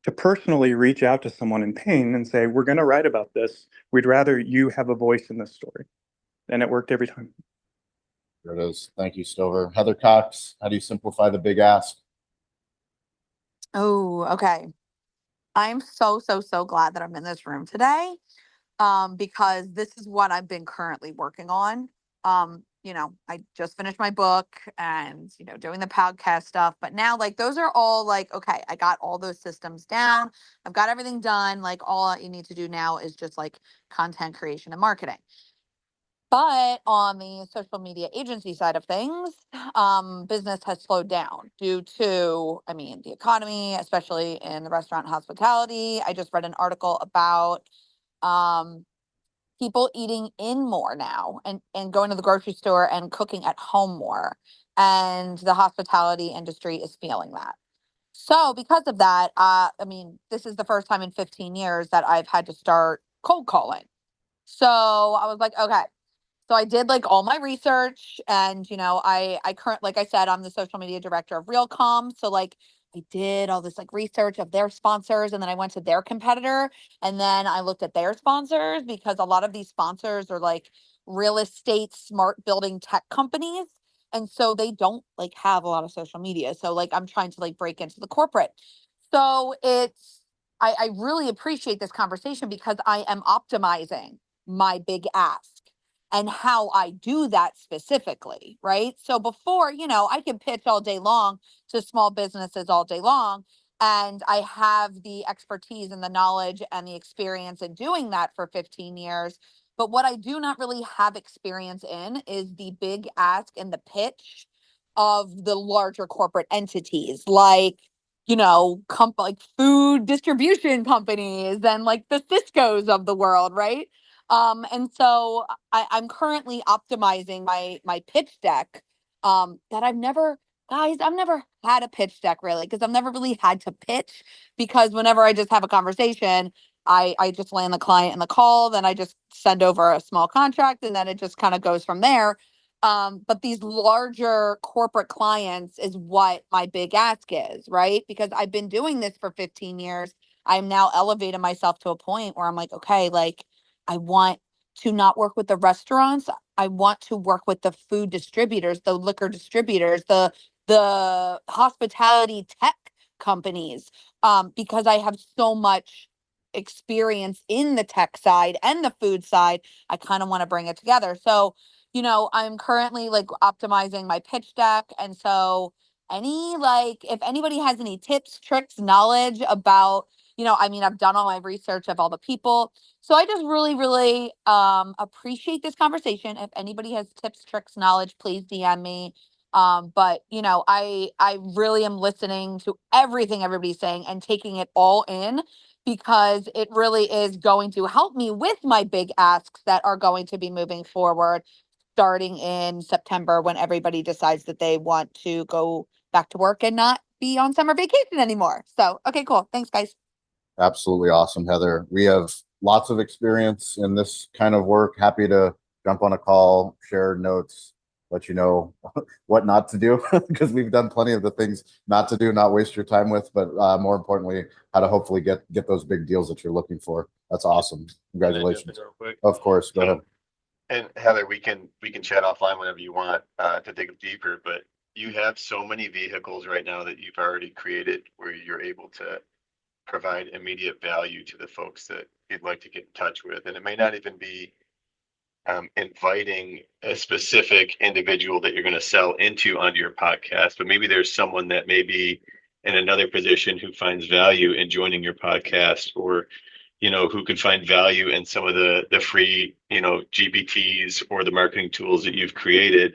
to personally reach out to someone in pain and say, "We're going to write about this. We'd rather you have a voice in this story." And it worked every time. There it is. Thank you, Stover. Heather Cox, how do you simplify the big ask? Oh, okay. I'm so glad that I'm in this room today, because this is what I've been currently working on. I just finished my book and, doing the podcast stuff, but now like those are all like, okay, I got all those systems down. I've got everything done. Like all you need to do now is just like content creation and marketing. But on the social media agency side of things, business has slowed down due to, the economy, especially in the restaurant and hospitality. I just read an article about people eating in more now and going to the grocery store and cooking at home more. And the hospitality industry is feeling that. So because of that, this is the first time in 15 years that I've had to start cold calling. So I was like, okay. So I did like all my research and, like I said, I'm the social media director of Realcom. So like I did all this like research of their sponsors and then I went to their competitor and then I looked at their sponsors because a lot of these sponsors are like real estate, smart building tech companies. And so they don't like have a lot of social media. So like I'm trying to like break into the corporate. So I really appreciate this conversation because I am optimizing my big ask and how I do that specifically, right? So before, I can pitch all day long to small businesses all day long. And I have the expertise and the knowledge and the experience in doing that for 15 years. But what I do not really have experience in is the big ask and the pitch of the larger corporate entities like like food distribution companies and like the Cisco's of the world, right? And so I'm currently optimizing my pitch deck. That I've never had a pitch deck really because I've never really had to pitch because whenever I just have a conversation, I just land the client in the call, then I just send over a small contract and then it just kind of goes from there. But these larger corporate clients is what my big ask is, right? Because I've been doing this for 15 years. I'm now elevating myself to a point where I'm like, okay, like I want to not work with the restaurants. I want to work with the food distributors, the liquor distributors, the hospitality tech companies, because I have so much experience in the tech side and the food side. I kind of want to bring it together. So I'm currently like optimizing my pitch deck. And so if anybody has any tips, tricks, knowledge about, I've done all my research of all the people. So I just really, really appreciate this conversation. If anybody has tips, tricks, knowledge, please DM me. But I really am listening to everything everybody's saying and taking it all in because it really is going to help me with my big asks that are going to be moving forward starting in September when everybody decides that they want to go back to work and not be on summer vacation anymore. So, okay, cool. Thanks, guys. Absolutely awesome, Heather. We have lots of experience in this kind of work. Happy to jump on a call, share notes, let you know what not to do because we've done plenty of the things not to do, not waste your time with, but more importantly, how to hopefully get those big deals that you're looking for. That's awesome. Congratulations. Of course. Go ahead. And Heather, we can chat offline whenever you want to dig deeper, but you have so many vehicles right now that you've already created where you're able to provide immediate value to the folks that you'd like to get in touch with. And it may not even be inviting a specific individual that you're going to sell into onto your podcast, but maybe there's someone that may be in another position who finds value in joining your podcast, or who can find value in some of the free, GPTs or the marketing tools that you've created.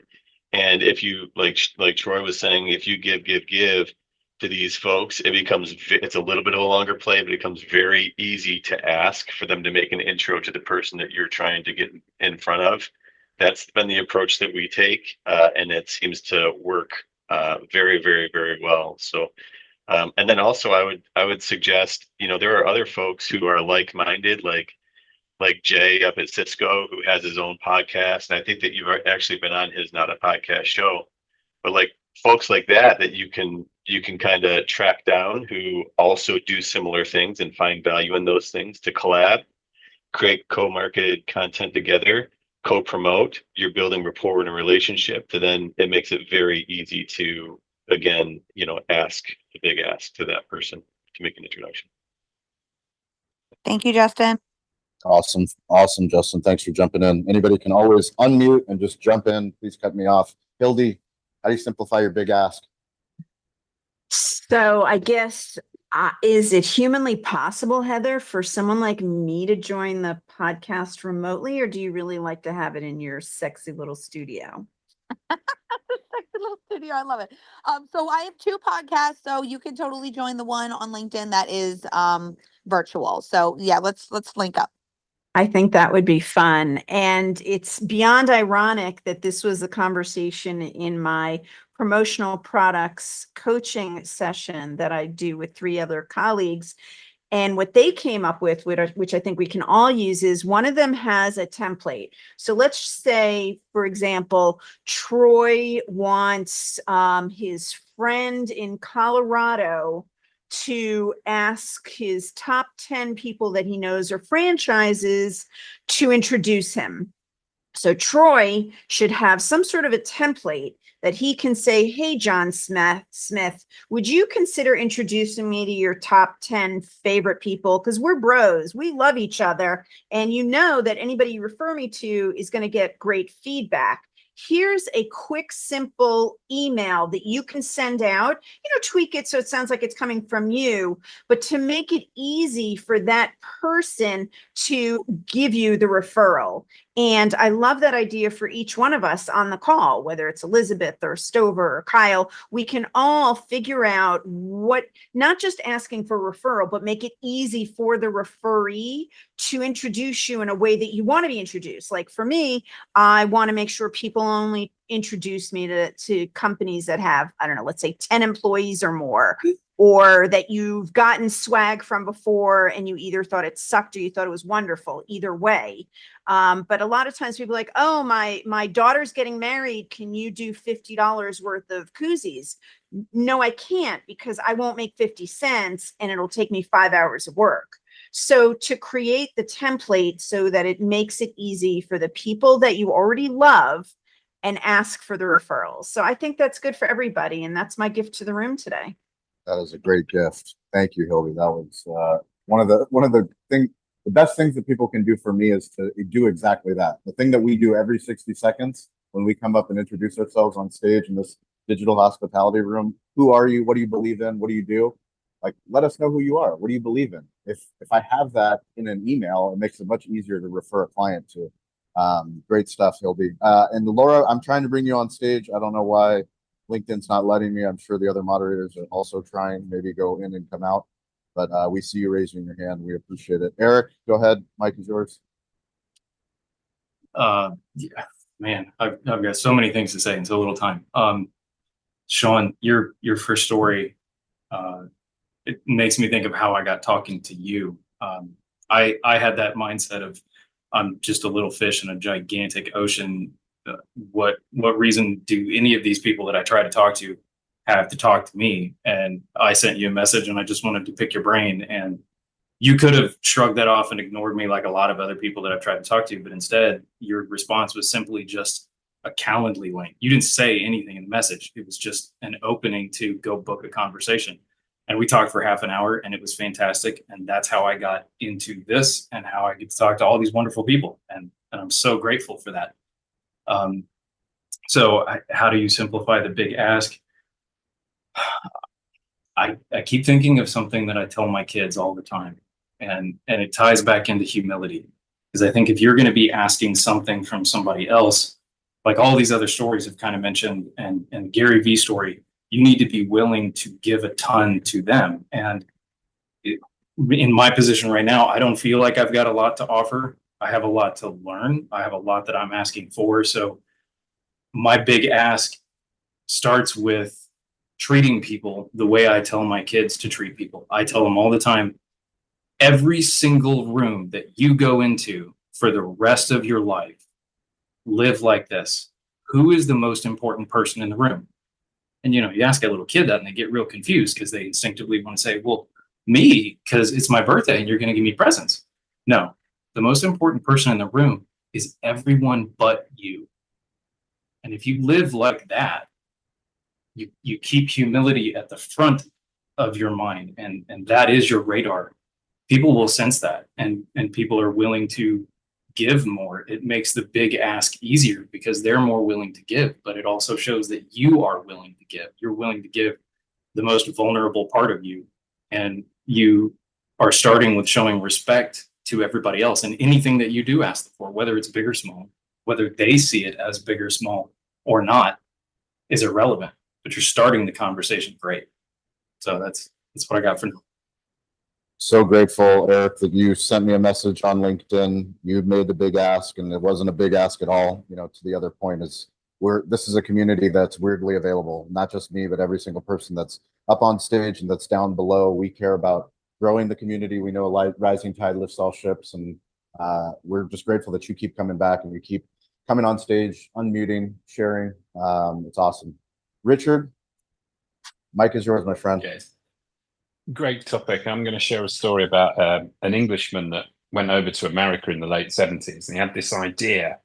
And if you, like Troy was saying, if you give to these folks, it's a little bit of a longer play, but it becomes very easy to ask for them to make an intro to the person that you're trying to get in front of. That's been the approach that we take, and it seems to work very, very, very well. So and then also I would suggest, there are other folks who are like-minded, like Jay up at Cisco, who has his own podcast. And I think that you've actually been on his Not a Podcast show, but like folks like that you can kind of track down who also do similar things and find value in those things to collab, create co-marketed content together, co-promote. You're building rapport and a relationship to then it makes it very easy to, again, ask the big ask to that person to make an introduction. Thank you, Justin. Awesome, Justin. Thanks for jumping in. Anybody can always unmute and just jump in. Please cut me off. Hildy, how do you simplify your big ask? So I guess, is it humanly possible, Heather, for someone like me to join the podcast remotely, or do you really like to have it in your sexy little studio? Sexy little studio. I love it. So I have 2 podcasts, so you can totally join the one on LinkedIn that is virtual. So yeah, let's link up. I think that would be fun. And it's beyond ironic that this was a conversation in my promotional products coaching session that I do with 3 other colleagues. And what they came up with, which I think we can all use, is one of them has a template. So let's say, for example, Troy wants his friend in Colorado to ask his top 10 people that he knows are franchises to introduce him. So Troy should have some sort of a template that he can say, hey, John Smith, would you consider introducing me to your top 10 favorite people? Because we're bros, we love each other. And you know that anybody you refer me to is going to get great feedback. Here's a quick, simple email that you can send out, tweak it so it sounds like it's coming from you, but to make it easy for that person to give you the referral. And I love that idea for each one of us on the call, whether it's Elizabeth or Stover or Kyle, we can all figure out what, not just asking for referral, but make it easy for the referee to introduce you in a way that you want to be introduced. Like for me, I want to make sure people only introduce me to companies that have, I don't know, let's say 10 employees or more, or that you've gotten swag from before and you either thought it sucked or you thought it was wonderful, either way. But a lot of times people are like, oh, my daughter's getting married. Can you do $50 worth of koozies? No, I can't, because I won't make 50 cents and it'll take me 5 hours of work. So to create the template so that it makes it easy for the people that you already love and ask for the referrals. So I think that's good for everybody. And that's my gift to the room today. That is a great gift. Thank you, Hildy. That was one of the best things that people can do for me is to do exactly that. The thing that we do every 60 seconds when we come up and introduce ourselves on stage in this digital hospitality room. Who are you? What do you believe in? What do you do? Like, let us know who you are. What do you believe in? If I have that in an email, it makes it much easier to refer a client to. Great stuff, Hildy. And Laura, I'm trying to bring you on stage. I don't know why LinkedIn's not letting me. I'm sure the other moderators are also trying, maybe go in and come out, but we see you raising your hand. We appreciate it. Eric, go ahead. Mike is yours. Yeah, man, I've got so many things to say in so little time. Sean, your first story, it makes me think of how I got talking to you. I had that mindset of, I'm just a little fish in a gigantic ocean. What reason do any of these people that I try to talk to have to talk to me? And I sent you a message and I just wanted to pick your brain, and you could have shrugged that off and ignored me like a lot of other people that I've tried to talk to, but instead your response was simply just a Calendly link. You didn't say anything in the message. It was just an opening to go book a conversation. And we talked for half an hour and it was fantastic. And that's how I got into this and how I get to talk to all these wonderful people. And I'm so grateful for that. How do you simplify the big ask? I keep thinking of something that I tell my kids all the time, and it ties back into humility. Because I think if you're going to be asking something from somebody else, like all these other stories have kind of mentioned, and Gary Vee story, you need to be willing to give a ton to them. And in my position right now, I don't feel like I've got a lot to offer. I have a lot to learn. I have a lot that I'm asking for. So my big ask starts with treating people the way I tell my kids to treat people. I tell them all the time, every single room that you go into for the rest of your life, live like this. Who is the most important person in the room? And, you ask a little kid that and they get real confused because they instinctively want to say, well, me, because it's my birthday and you're going to give me presents. No, the most important person in the room is everyone but you. And if you live like that, you keep humility at the front of your mind, and that is your radar. People will sense that, and people are willing to give more. It makes the big ask easier because they're more willing to give, but it also shows that you are willing to give. You're willing to give the most vulnerable part of you, and you are starting with showing respect to everybody else. And anything that you do ask for, whether it's big or small, whether they see it as big or small or not, is irrelevant. But you're starting the conversation great. So that's what I got for now. So grateful, Eric, that you sent me a message on LinkedIn. You made the big ask, and it wasn't a big ask at all. To the other point is, this is a community that's weirdly available. Not just me, but every single person that's up on stage and that's down below. We care about growing the community. We know a rising tide lifts all ships, and we're just grateful that you keep coming back and you keep coming on stage, unmuting, sharing. It's awesome. Richard, Mike is yours, my friend. Yes. Great topic. I'm going to share a story about an Englishman that went over to America in the late 70s, and he had this idea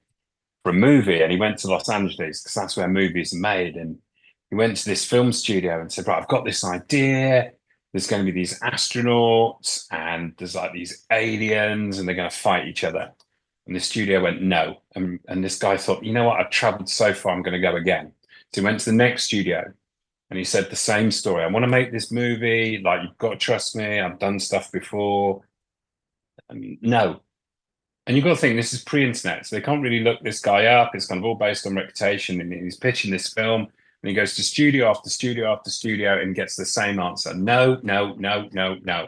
for a movie, and he went to Los Angeles because that's where movies are made. And he went to this film studio and said, right, I've got this idea. There's going to be these astronauts and there's like these aliens and they're going to fight each other. And the studio went, no. And this guy thought, you know what? I've traveled so far, I'm going to go again. So he went to the next studio and he said the same story. I want to make this movie. Like, you've got to trust me. I've done stuff before. No. And you've got to think, this is pre-internet, so they can't really look this guy up. It's kind of all based on reputation. And he's pitching this film, and he goes to studio after studio after studio and gets the same answer. No, no, no, no, no.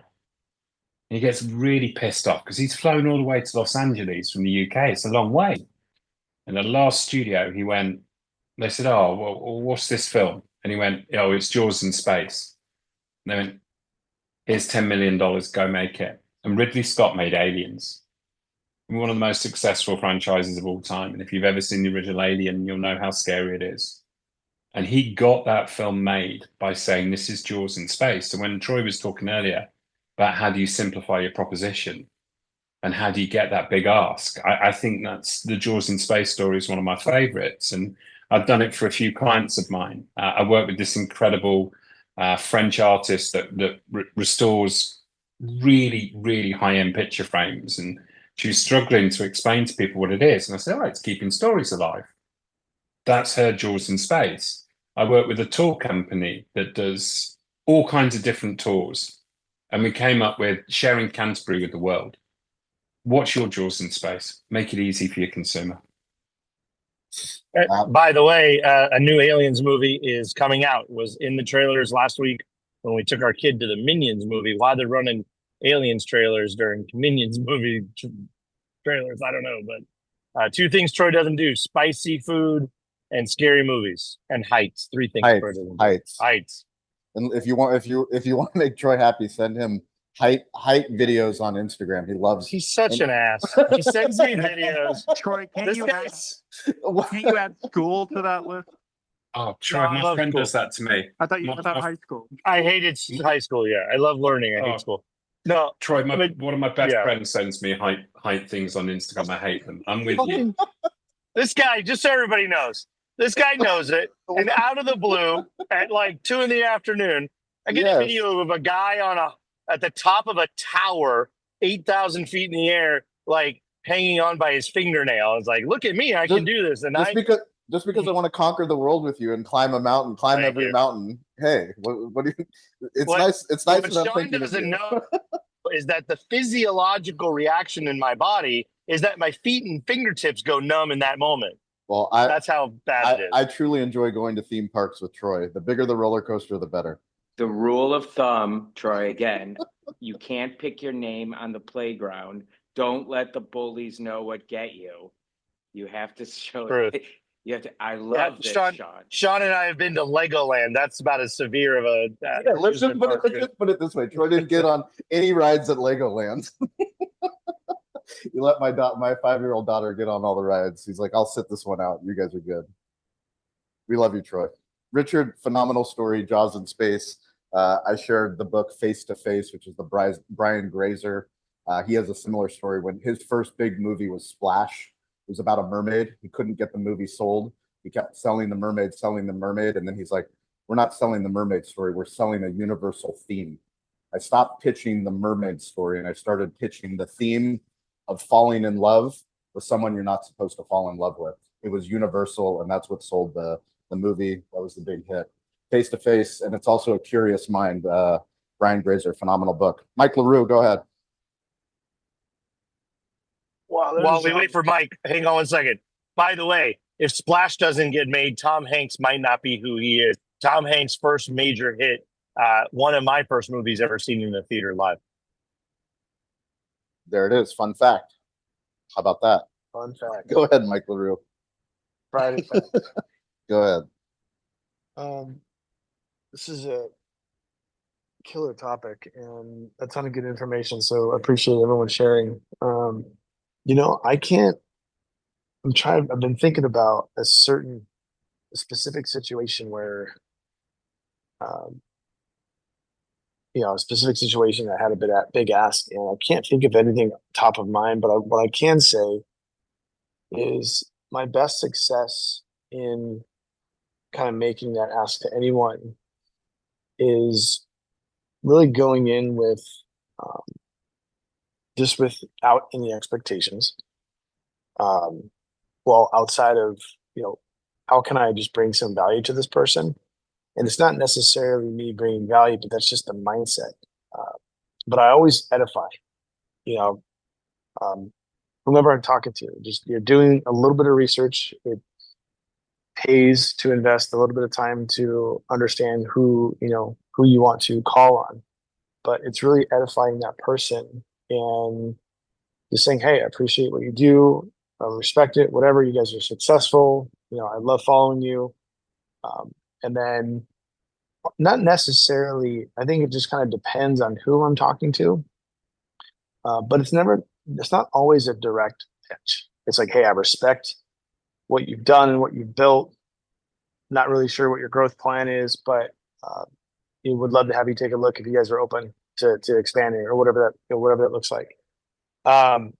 And he gets really pissed off because he's flown all the way to Los Angeles from the UK. It's a long way. And the last studio, he went, they said, oh, well, what's this film? And he went, oh, it's Jaws in Space. And they went, here's $10 million, go make it. And Ridley Scott made Aliens. One of the most successful franchises of all time. And if you've ever seen the original Alien, you'll know how scary it is. And he got that film made by saying, this is Jaws in Space. So when Troy was talking earlier about how do you simplify your proposition and how do you get that big ask, I think that's the Jaws in Space story is one of my favorites. And I've done it for a few clients of mine. I work with this incredible French artist that restores really, really high-end picture frames. And she was struggling to explain to people what it is. And I said, all right, it's keeping stories alive. That's her Jaws in Space. I work with a tour company that does all kinds of different tours. And we came up with sharing Canterbury with the world. What's your Jaws in Space? Make it easy for your consumer. By the way, a new Aliens movie is coming out. It was in the trailers last week when we took our kid to the Minions movie. Why they're running Aliens trailers during Minions movie trailers, I don't know. But two things Troy doesn't do: spicy food and scary movies, and heights. Three things Troy doesn't do. Heights. And if you want to make Troy happy, send him height videos on Instagram. He loves. He's such an ass. He sends me videos. Troy, can't you add school to that list? Oh, Troy, my friend does that to me. I thought high school. I hated high school. Yeah, I love learning. I hate school. No, Troy, one of my best friends sends me height things on Instagram. I hate them. I'm with you. This guy, just so everybody knows, this guy knows it. And out of the blue, at like 2 p.m, I get a video of a guy at the top of a tower, 8,000 feet in the air, like hanging on by his fingernail. I was like, look at me, I can do this. And just because I want to conquer the world with you and climb a mountain, climb every mountain. Hey, what do you? It's nice. It's nice. What Sean doesn't know is that the physiological reaction in my body is that my feet and fingertips go numb in that moment. Well, that's how bad it is. I truly enjoy going to theme parks with Troy. The bigger the roller coaster, the better. The rule of thumb, Troy, again, you can't pick your name on the playground. Don't let the bullies know what get you. You have to show it. You have to. I love this, Sean. Sean and I have been to Legoland. That's about as severe of a. Let's just put it this way. Troy didn't get on any rides at Legoland. You let my 5-year-old daughter get on all the rides. He's like, I'll sit this one out. You guys are good. We love you, Troy. Richard, phenomenal story. Jaws in Space. I shared the book Face to Face, which is the Brian Grazer. He has a similar story. When his first big movie was Splash, it was about a mermaid. He couldn't get the movie sold. He kept selling the mermaid. And then he's like, we're not selling the mermaid story. We're selling a universal theme. I stopped pitching the mermaid story and I started pitching the theme of falling in love with someone you're not supposed to fall in love with. It was universal, and that's what sold the movie. That was the big hit. Face to Face, and it's also A Curious Mind. Brian Grazer, phenomenal book. Mike LaRue, go ahead. While we wait for Mike, hang on one second. By the way, if Splash doesn't get made, Tom Hanks might not be who he is. Tom Hanks' first major hit, one of my first movies ever seen in the theater live. There it is. Fun fact. How about that? Fun fact. Go ahead, Mike LaRue. Friday fact. Go ahead. This is a killer topic and a ton of good information. So I appreciate everyone sharing. I can't, I've been thinking about a specific situation where, um, a specific situation that had a big ask, and I can't think of anything top of mind, but what I can say is my best success in kind of making that ask to anyone is really going in with um, just without any expectations. Well, outside of, how can I just bring some value to this person? And it's not necessarily me bringing value, but that's just the mindset. But I always edify, you know, um, whomever I'm talking to, just you're doing a little bit of research. It pays to invest a little bit of time to understand who you want to call on, but it's really edifying that person and just saying, hey, I appreciate what you do. I respect it, whatever. You guys are successful. I love following you. And then not necessarily, I think it just kind of depends on who I'm talking to. But it's not always a direct pitch. It's like, hey, I respect what you've done and what you've built. Not really sure what your growth plan is, but we would love to have you take a look if you guys are open to expanding or whatever that looks like. And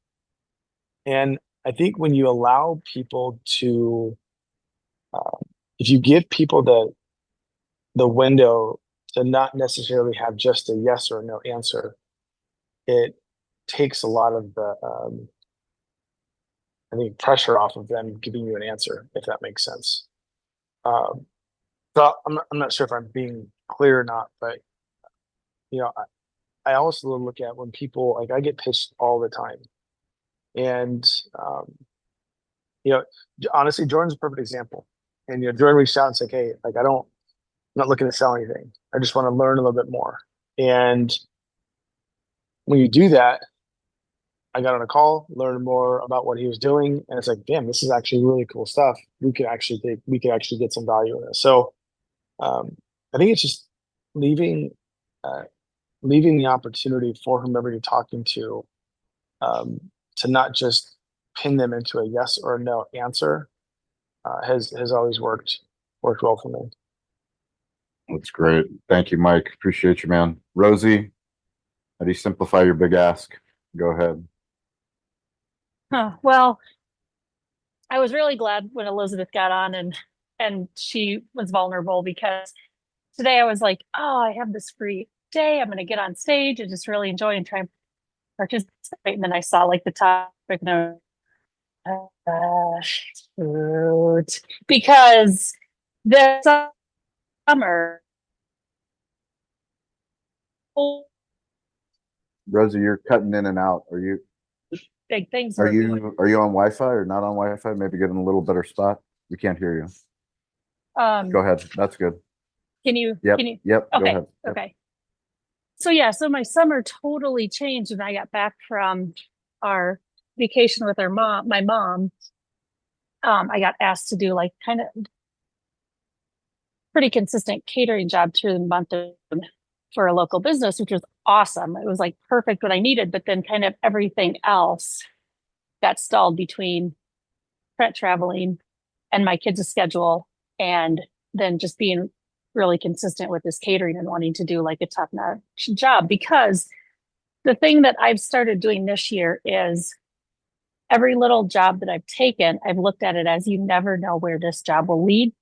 I think when you allow people to, if you give people the window to not necessarily have just a yes or no answer, it takes a lot of the I think pressure off of them giving you an answer, if that makes sense. So I'm not sure if I'm being clear or not, but I also look at when people, like, I get pitched all the time, and honestly, Jordan's a perfect example. And Jordan reached out and said, hey, like, I'm not looking to sell anything. I just want to learn a little bit more. And when you do that, I got on a call, learned more about what he was doing, and it's like, damn, this is actually really cool stuff. We could actually get some value in this. So I think it's just leaving the opportunity for whomever you're talking to not just pin them into a yes or a no answer has always worked well for me. That's great. Thank you, Mike. Appreciate you, man. Rosie, how do you simplify your big ask? Go ahead. Well, I was really glad when Elizabeth got on and she was vulnerable, because today I was like, oh, I have this free day. I'm going to get on stage and just really enjoy and try and participate. And then I saw like the topic and food, because this summer. Rosie, you're cutting in and out. Are you Big things. Are you on Wi-Fi or not on Wi-Fi? Maybe get in a little better spot. We can't hear you. Go ahead. That's good. Can you? Yep. Can you? Yep. Okay. Go ahead. Yep. Okay. So my summer totally changed when I got back from our vacation with my mom. I got asked to do like kind of pretty consistent catering job through the month for a local business, which was awesome. It was like perfect what I needed, but then kind of everything else got stalled between Trent traveling and my kids' schedule, and then just being really consistent with this catering and wanting to do like a top-notch job. Because the thing that I've started doing this year is every little job that I've taken, I've looked at it as, you never know where this job will lead.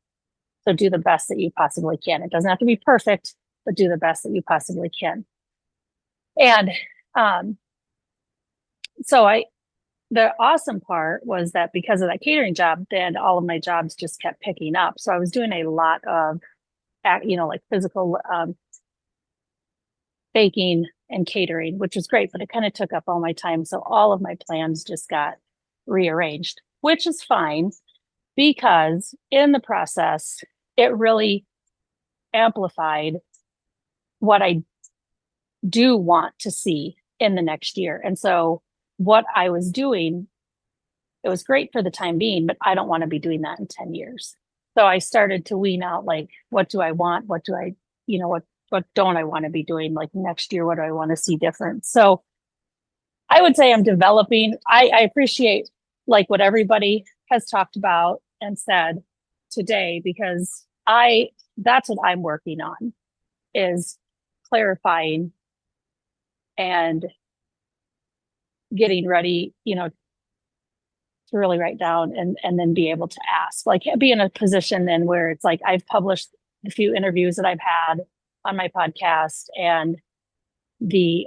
So do the best that you possibly can. It doesn't have to be perfect, but do the best that you possibly can. And the awesome part was that because of that catering job, then all of my jobs just kept picking up. So I was doing a lot of, like physical baking and catering, which was great, but it kind of took up all my time. So all of my plans just got rearranged, which is fine, because in the process, it really amplified what I do want to see in the next year. And so what I was doing, it was great for the time being, but I don't want to be doing that in 10 years. So I started to wean out, like, what do I want? What do I what don't I want to be doing like next year? What do I want to see different? So I would say I'm developing. I appreciate like what everybody has talked about and said today, because that's what I'm working on, is clarifying and getting ready, to really write down and then be able to ask, like be in a position then where it's like I've published the few interviews that I've had on my podcast, and the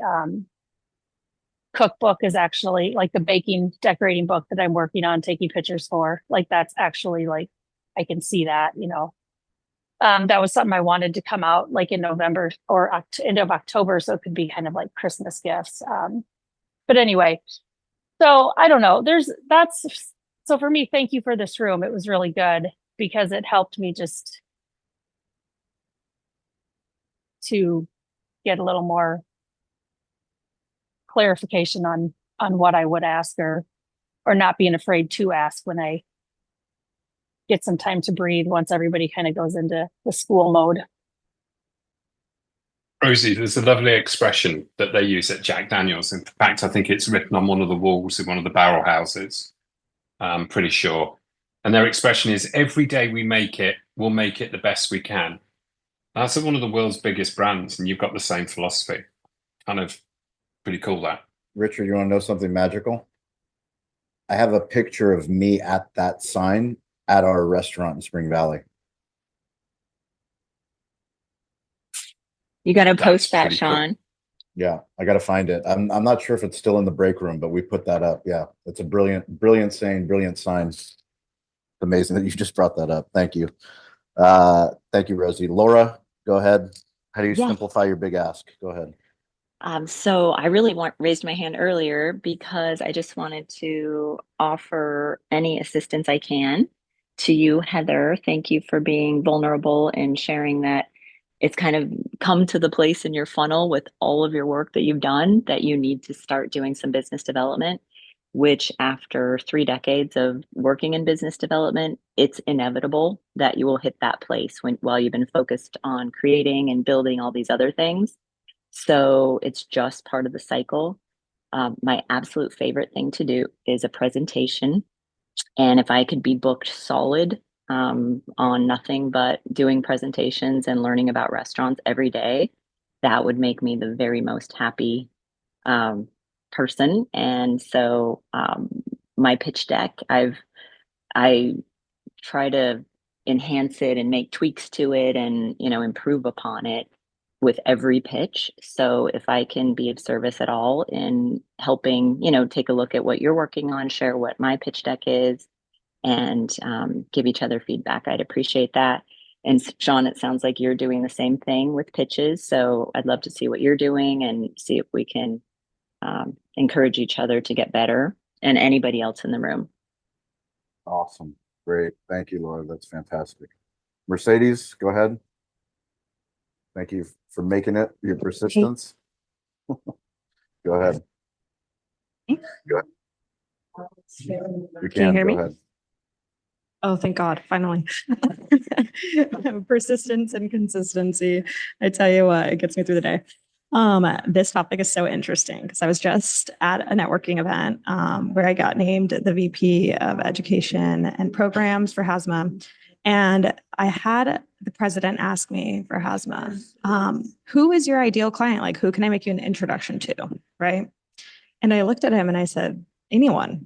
cookbook is actually like the baking decorating book that I'm working on, taking pictures for, like that's actually like I can see that, that was something I wanted to come out like in November or end of October, so it could be kind of like Christmas gifts. But anyway, so I don't know. So for me, thank you for this room. It was really good because it helped me just to get a little more clarification on what I would ask, or not being afraid to ask when I get some time to breathe once everybody kind of goes into the school mode. Rosie, there's a lovely expression that they use at Jack Daniels. In fact, I think it's written on one of the walls in one of the barrel houses. I'm pretty sure. And their expression is, every day we make it, we'll make it the best we can. That's one of the world's biggest brands, and you've got the same philosophy. Kind of pretty cool, that. Richard, you want to know something magical? I have a picture of me at that sign at our restaurant in Spring Valley. You got to post that, Sean. Cool. Yeah, I got to find it. I'm not sure if it's still in the break room, but we put that up. Yeah, it's a brilliant saying, brilliant sign. It's amazing that you just brought that up. Thank you. Thank you, Rosie. Laura, go ahead. How do you simplify your big ask? Go ahead. So I really raised my hand earlier because I just wanted to offer any assistance I can to you, Heather. Thank you for being vulnerable and sharing that it's kind of come to the place in your funnel with all of your work that you've done that you need to start doing some business development, which after 3 decades of working in business development, it's inevitable that you will hit that place while you've been focused on creating and building all these other things. So it's just part of the cycle. My absolute favorite thing to do is a presentation. And if I could be booked solid on nothing but doing presentations and learning about restaurants every day, that would make me the very most happy person. And so my pitch deck, I try to enhance it and make tweaks to it and, improve upon it with every pitch. So if I can be of service at all in helping, take a look at what you're working on, share what my pitch deck is, and give each other feedback, I'd appreciate that. And Sean, it sounds like you're doing the same thing with pitches. So I'd love to see what you're doing and see if we can encourage each other to get better, and anybody else in the room. Awesome. Great. Thank you, Laura. That's fantastic. Mercedes, go ahead. Thank you for making it, your persistence. Go ahead. Go ahead. You Can you hear me? Go ahead. Oh, thank God, finally. Persistence and consistency. I tell you what, it gets me through the day. This topic is so interesting because I was just at a networking event where I got named the VP of Education and Programs for HASMA. And I had the president ask me for HASMA, who is your ideal client? Like, who can I make you an introduction to? Right. And I looked at him and I said, anyone.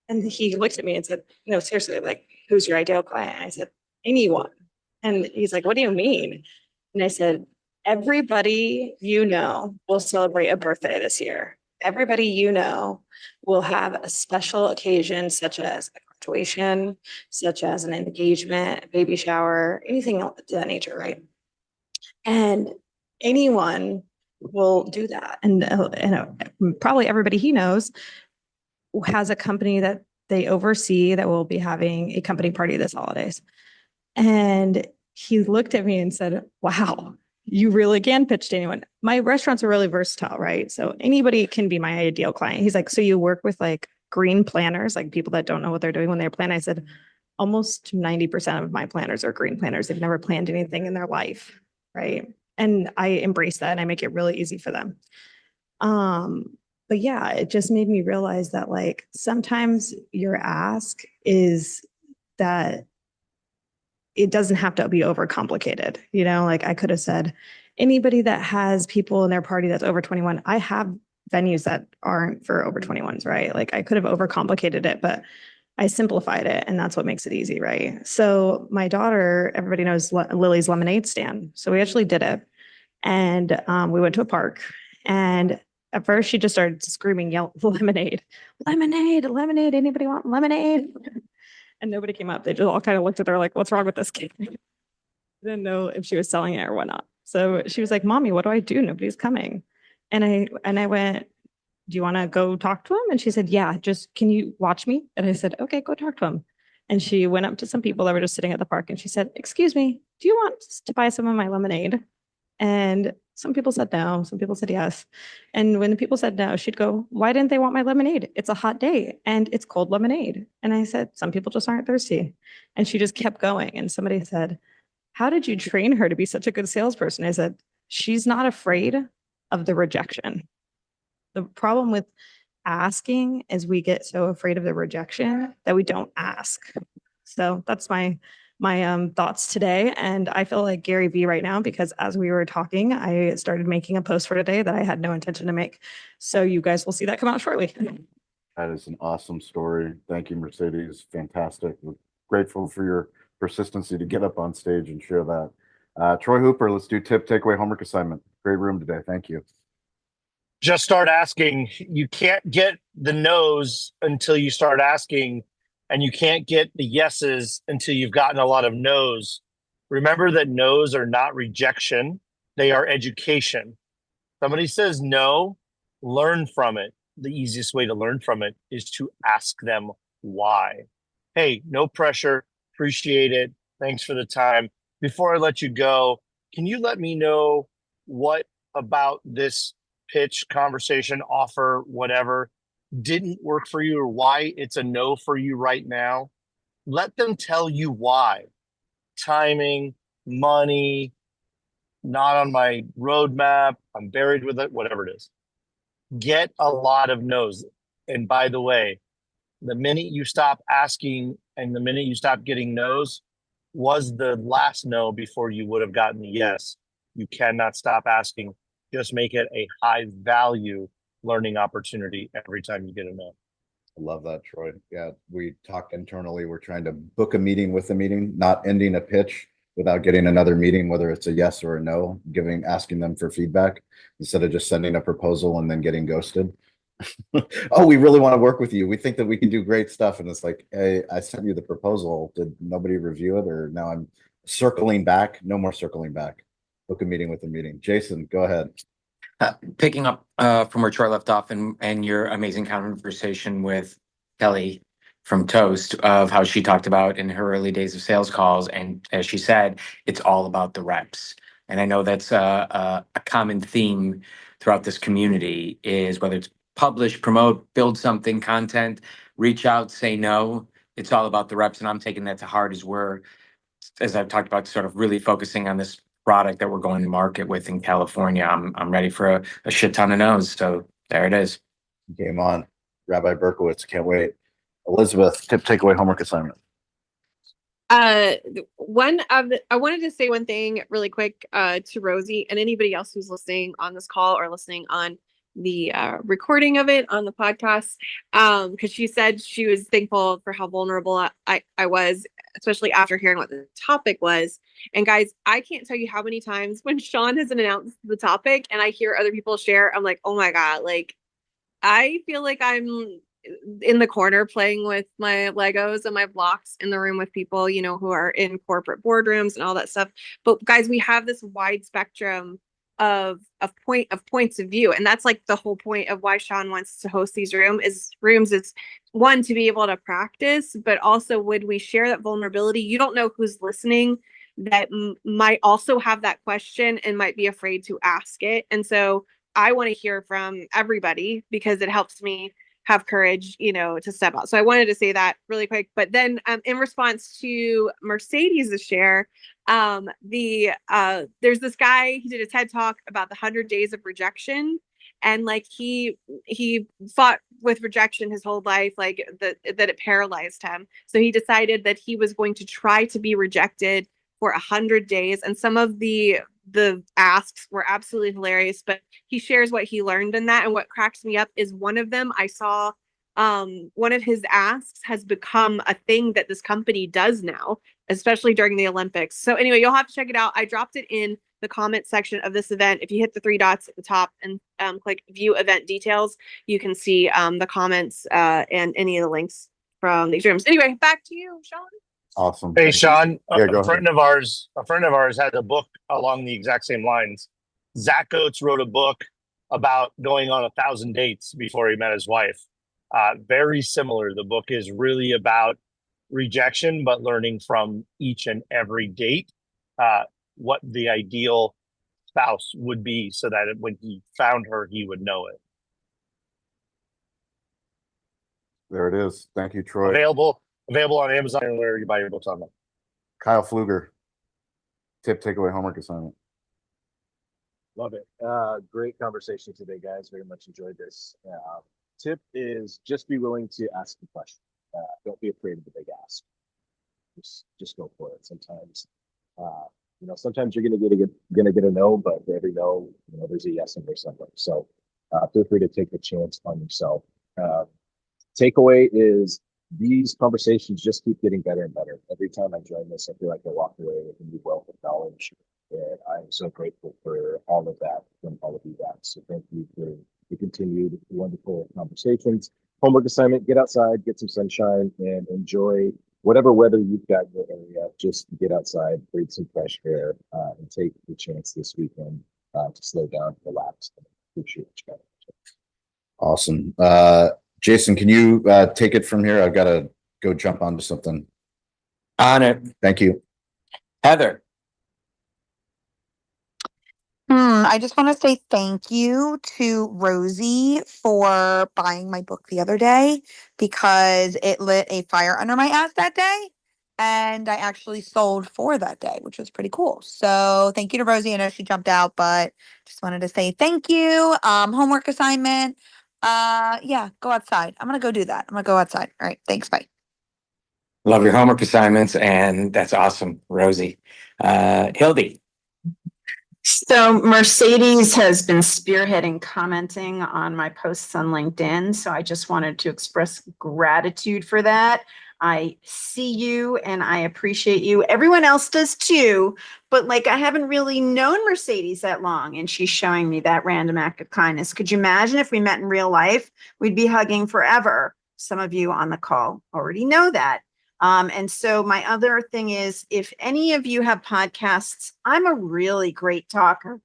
And he looked at me and said, no, seriously, like, who's your ideal client? And I said, anyone. And he's like, what do you mean? And I said, everybody you know will celebrate a birthday this year. Everybody you know will have a special occasion, such as a graduation, such as an engagement, a baby shower, anything of that nature, right? And anyone will do that. And probably everybody he knows has a company that they oversee that will be having a company party this holidays. And he looked at me and said, wow, you really can pitch to anyone. My restaurants are really versatile, right? So anybody can be my ideal client. He's like, so you work with like green planners, like people that don't know what they're doing when they're planning? I said, almost 90% of my planners are green planners. They've never planned anything in their life, right? and I embrace that and I make it really easy for them. But yeah, it just made me realize that like sometimes your ask is that it doesn't have to be overcomplicated. You know, like I could have said, anybody that has people in their party that's over 21, I have venues that aren't for over 21s, right? Like I could have overcomplicated it, but I simplified it and that's what makes it easy, right? So my daughter, everybody knows Lily's lemonade stand. So we actually did it. And we went to a park and at first she just started screaming, yell, lemonade, lemonade, lemonade. Anybody want lemonade? And nobody came up. They just all kind of looked at her like, what's wrong with this kid? Didn't know if she was selling it or whatnot. So she was like, Mommy, what do I do? Nobody's coming. And I went, do you want to go talk to him? And she said, yeah, just can you watch me? And I said, okay, go talk to him. And she went up to some people that were just sitting at the park and she said, excuse me, do you want to buy some of my lemonade? And some people said no, some people said yes. And when the people said no, she'd go, why didn't they want my lemonade? It's a hot day and it's cold lemonade. And I said, some people just aren't thirsty. And she just kept going. And somebody said, how did you train her to be such a good salesperson? I said, she's not afraid of the rejection. The problem with asking is we get so afraid of the rejection that we don't ask. So that's my thoughts today. And I feel like Gary Vee right now, because as we were talking, I started making a post for today that I had no intention to make. So you guys will see that come out shortly. That is an awesome story. Thank you, Mercedes. Fantastic. We're grateful for your persistency to get up on stage and share that. Troy Hooper, let's do tip, takeaway, homework assignment. Great room today. Thank you. Just start asking. You can't get the no's until you start asking, and you can't get the yeses until you've gotten a lot of no's. Remember that no's are not rejection, they are education. Somebody says no, learn from it. The easiest way to learn from it is to ask them why. Hey, no pressure, appreciate it. Thanks for the time. Before I let you go, can you let me know what about this pitch, conversation, offer, whatever, didn't work for you or why it's a no for you right now? Let them tell you why. Timing, money, not on my roadmap, I'm buried with it, whatever it is. Get a lot of no's. And by the way, the minute you stop asking and the minute you stop getting no's was the last no before you would have gotten the yes. You cannot stop asking. Just make it a high value learning opportunity every time you get a no. I love that, Troy. Yeah, we talk internally. We're trying to book a meeting with a meeting, not ending a pitch without getting another meeting, whether it's a yes or a no, asking them for feedback instead of just sending a proposal and then getting ghosted. Oh, we really want to work with you. We think that we can do great stuff. And it's like, hey, I sent you the proposal. Did nobody review it? Or now I'm circling back. No more circling back. Book a meeting with a meeting. Jason, go ahead. Picking up from where Troy left off and your amazing conversation with Kelly from Toast of how she talked about in her early days of sales calls. And as she said, it's all about the reps. And I know that's a common theme throughout this community is whether it's publish, promote, build something, content, reach out, say no. It's all about the reps. And I'm taking that to heart as we're, as I've talked about, sort of really focusing on this product that we're going to market with in California. I'm ready for a shit ton of no's. So there it is. Game on. Rabbi Berkowitz, can't wait. Elizabeth, tip, takeaway, homework assignment. I wanted to say one thing really quick to Rosie and anybody else who's listening on this call or listening on the recording of it on the podcast, because she said she was thankful for how vulnerable I was, especially after hearing what the topic was. And guys, I can't tell you how many times when Sean has announced the topic and I hear other people share, I'm like, oh my God, like I feel like I'm in the corner playing with my Legos and my blocks in the room with people, you know, who are in corporate boardrooms and all that stuff. But guys, we have this wide spectrum of points of view. And that's like the whole point of why Sean wants to host these rooms is one, to be able to practice, but also when we share that vulnerability, you don't know who's listening that might also have that question and might be afraid to ask it. And so I want to hear from everybody because it helps me have courage, to step out. So I wanted to say that really quick. But then in response to Mercedes' share, there's this guy, he did a TED talk about the 100 days of rejection. And like he fought with rejection his whole life, like that it paralyzed him. So he decided that he was going to try to be rejected for 100 days. And some of the asks were absolutely hilarious, but he shares what he learned in that. And what cracks me up is one of them I saw, one of his asks has become a thing that this company does now, especially during the Olympics. So anyway, you'll have to check it out. I dropped it in the comment section of this event. If you hit the three dots at the top and click view event details, you can see the comments and any of the links from these rooms. Anyway, back to you, Sean. Awesome. Hey, Sean, Yeah, go a friend of ours had a book along the exact same lines. Zach Oates wrote a book about going on 1,000 dates before he met his wife. Very similar. The book is really about rejection, but learning from each and every date what the ideal spouse would be, so that when he found her, he would know it. There it is. Thank you, Troy. Available on Amazon and wherever you buy your books on them. Kyle Fluger, tip, takeaway, homework assignment. Love it. Great conversation today, guys. Very much enjoyed this. Tip is just be willing to ask the question. Don't be afraid of the big ask. Just go for it. Sometimes, sometimes you're gonna get a no, but for every no, there's a yes in there somewhere. So feel free to take a chance on yourself. Takeaway is these conversations just keep getting better and better. Every time I join this, I feel like I walk away with a new wealth of knowledge. And I'm so grateful for all of that from all of you guys. So thank you for the continued wonderful conversations. Homework assignment, get outside, get some sunshine, and enjoy whatever weather you've got in your area. Just get outside, breathe some fresh air, and take the chance this weekend to slow down, relax, and appreciate each other. Awesome. Jason, can you take it from here? I've got to go jump onto something. On it. Thank you. Heather. I just want to say thank you to Rosie for buying my book the other day because it lit a fire under my ass that day. And I actually sold 4 that day, which was pretty cool. So thank you to Rosie. I know she jumped out, but just wanted to say thank you. Homework assignment. Yeah, go outside. I'm going to go do that. I'm going to go outside. All right. Thanks. Bye. Love your homework assignments, and that's awesome, Rosie. Hildy. So Mercedes has been spearheading commenting on my posts on LinkedIn. So I just wanted to express gratitude for that. I see you and I appreciate you. Everyone else does too. But like, I haven't really known Mercedes that long and she's showing me that random act of kindness. Could you imagine if we met in real life, we'd be hugging forever? Some of you on the call already know that. And so my other thing is, if any of you have podcasts, I'm a really great talker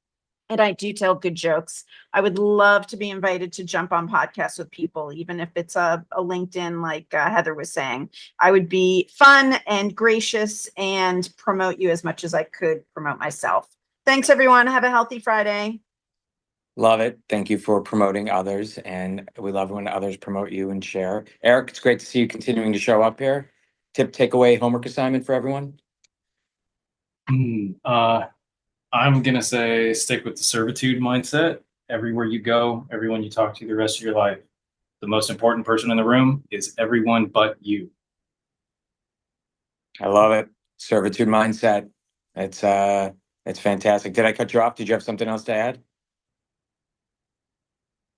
and I do tell good jokes. I would love to be invited to jump on podcasts with people, even if it's a LinkedIn, like Heather was saying. I would be fun and gracious and promote you as much as I could promote myself. Thanks, everyone. Have a healthy Friday. Love it. Thank you for promoting others. And we love when others promote you and share. Eric, it's great to see you continuing to show up here. Tip, takeaway, homework assignment for everyone? I'm going to say stick with the servitude mindset. Everywhere you go, everyone you talk to the rest of your life, the most important person in the room is everyone but you. I love it. Servitude mindset. It's fantastic. Did I cut you off? Did you have something else to add?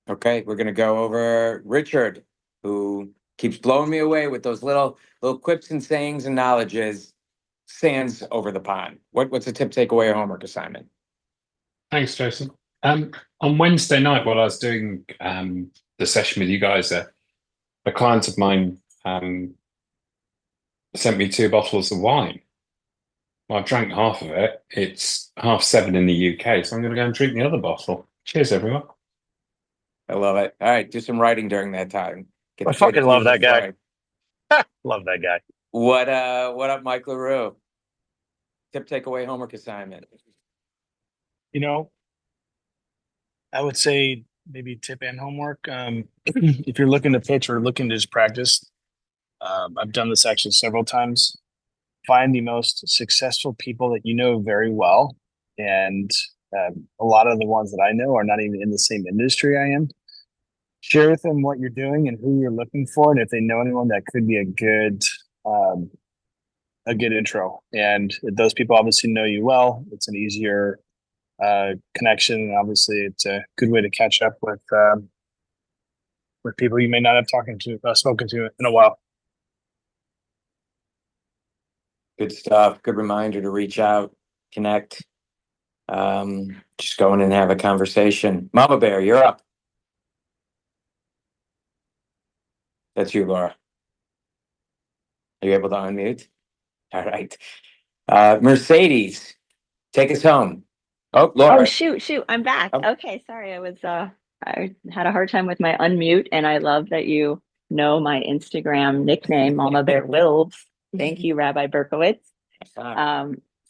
Okay, we're going to go over Richard, who keeps blowing me away with those little quips and sayings and knowledges. Sands over the pond. What's a tip, takeaway, or homework assignment? Thanks, Jason. On Wednesday night, while I was doing the session with you guys, a client of mine sent me 2 bottles of wine. Well, I drank half of it. It's 7:30 in the UK, so I'm going to go and drink the other bottle. Cheers, everyone. I love it. All right, do some writing during that time. I fucking love that guy. Love that guy. What up, Mike LaRue? Tip, takeaway, homework assignment. I would say maybe tip and homework. If you're looking to pitch or looking to just practice, I've done this actually several times. Find the most successful people that you know very well. And a lot of the ones that I know are not even in the same industry I am. Share with them what you're doing and who you're looking for. And if they know anyone that could be a good intro. And if those people obviously know you well, it's an easier connection. And obviously it's a good way to catch up with people you may not have spoken to in a while. Good stuff. Good reminder to reach out, connect. Just go in and have a conversation. Mama Bear, you're up. That's you, Laura. Are you able to unmute? All right. Mercedes, take us home. Oh, Laura. Oh, shoot. I'm back. Oh. Okay, sorry. I had a hard time with my unmute, and I love that you know my Instagram nickname, Mama Bear Wills. Thank you, Rabbi Berkowitz.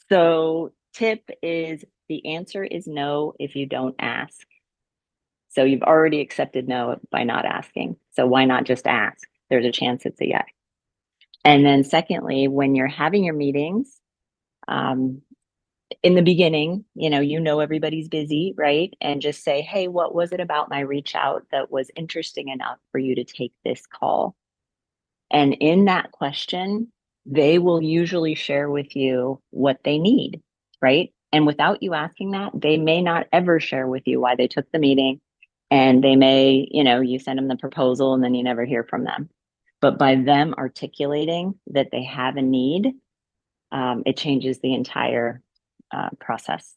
So tip is the answer is no if you don't ask. So you've already accepted no by not asking. So why not just ask? There's a chance it's a yes. And then secondly, when you're having your meetings, in the beginning, you know everybody's busy, right? And just say, hey, what was it about my reach out that was interesting enough for you to take this call? And in that question, they will usually share with you what they need, right? And without you asking that, they may not ever share with you why they took the meeting. And they may, you send them the proposal and then you never hear from them. But by them articulating that they have a need, it changes the entire process.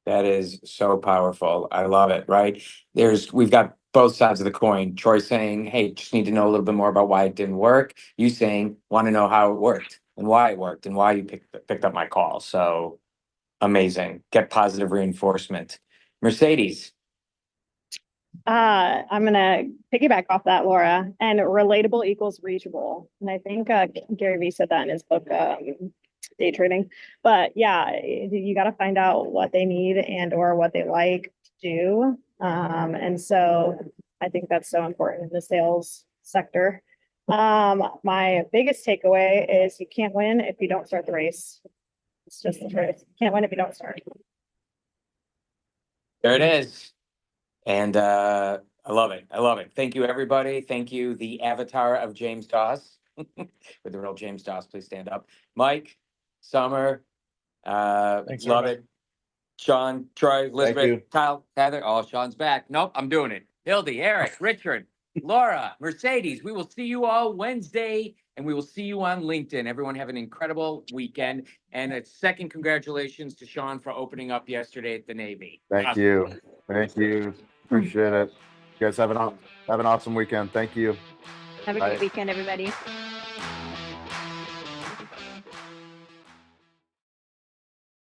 That is so powerful. I love it, right? We've got both sides of the coin. Troy saying, hey, just need to know a little bit more about why it didn't work. You saying, want to know how it worked and why it worked and why you picked up my call. So amazing. Get positive reinforcement. Mercedes. I'm going to piggyback off that, Laura, and relatable equals reachable. And I think Gary Vee said that in his book, Day Trading. But yeah, you got to find out what they need and or what they like to do. And so I think that's so important in the sales sector. My biggest takeaway is you can't win if you don't start the race. It's just the truth. You can't win if you don't start. There it is. And I love it. I love it. Thank you, everybody. Thank you, the avatar of James Doss. With the real James Doss, please stand up. Mike, Summer, Thanks, love everybody. it. Sean, Troy, you. Elizabeth, Kyle, Heather. Oh, Sean's back. Nope, I'm doing it. Hildy, Eric, Richard, Laura, Mercedes. We will see you all Wednesday, and we will see you on LinkedIn. Everyone have an incredible weekend. And a second congratulations to Sean for opening up yesterday at the Navy. Thank you. Thank you. Appreciate it. You guys have an awesome weekend. Thank you. Have a Bye. great weekend, everybody.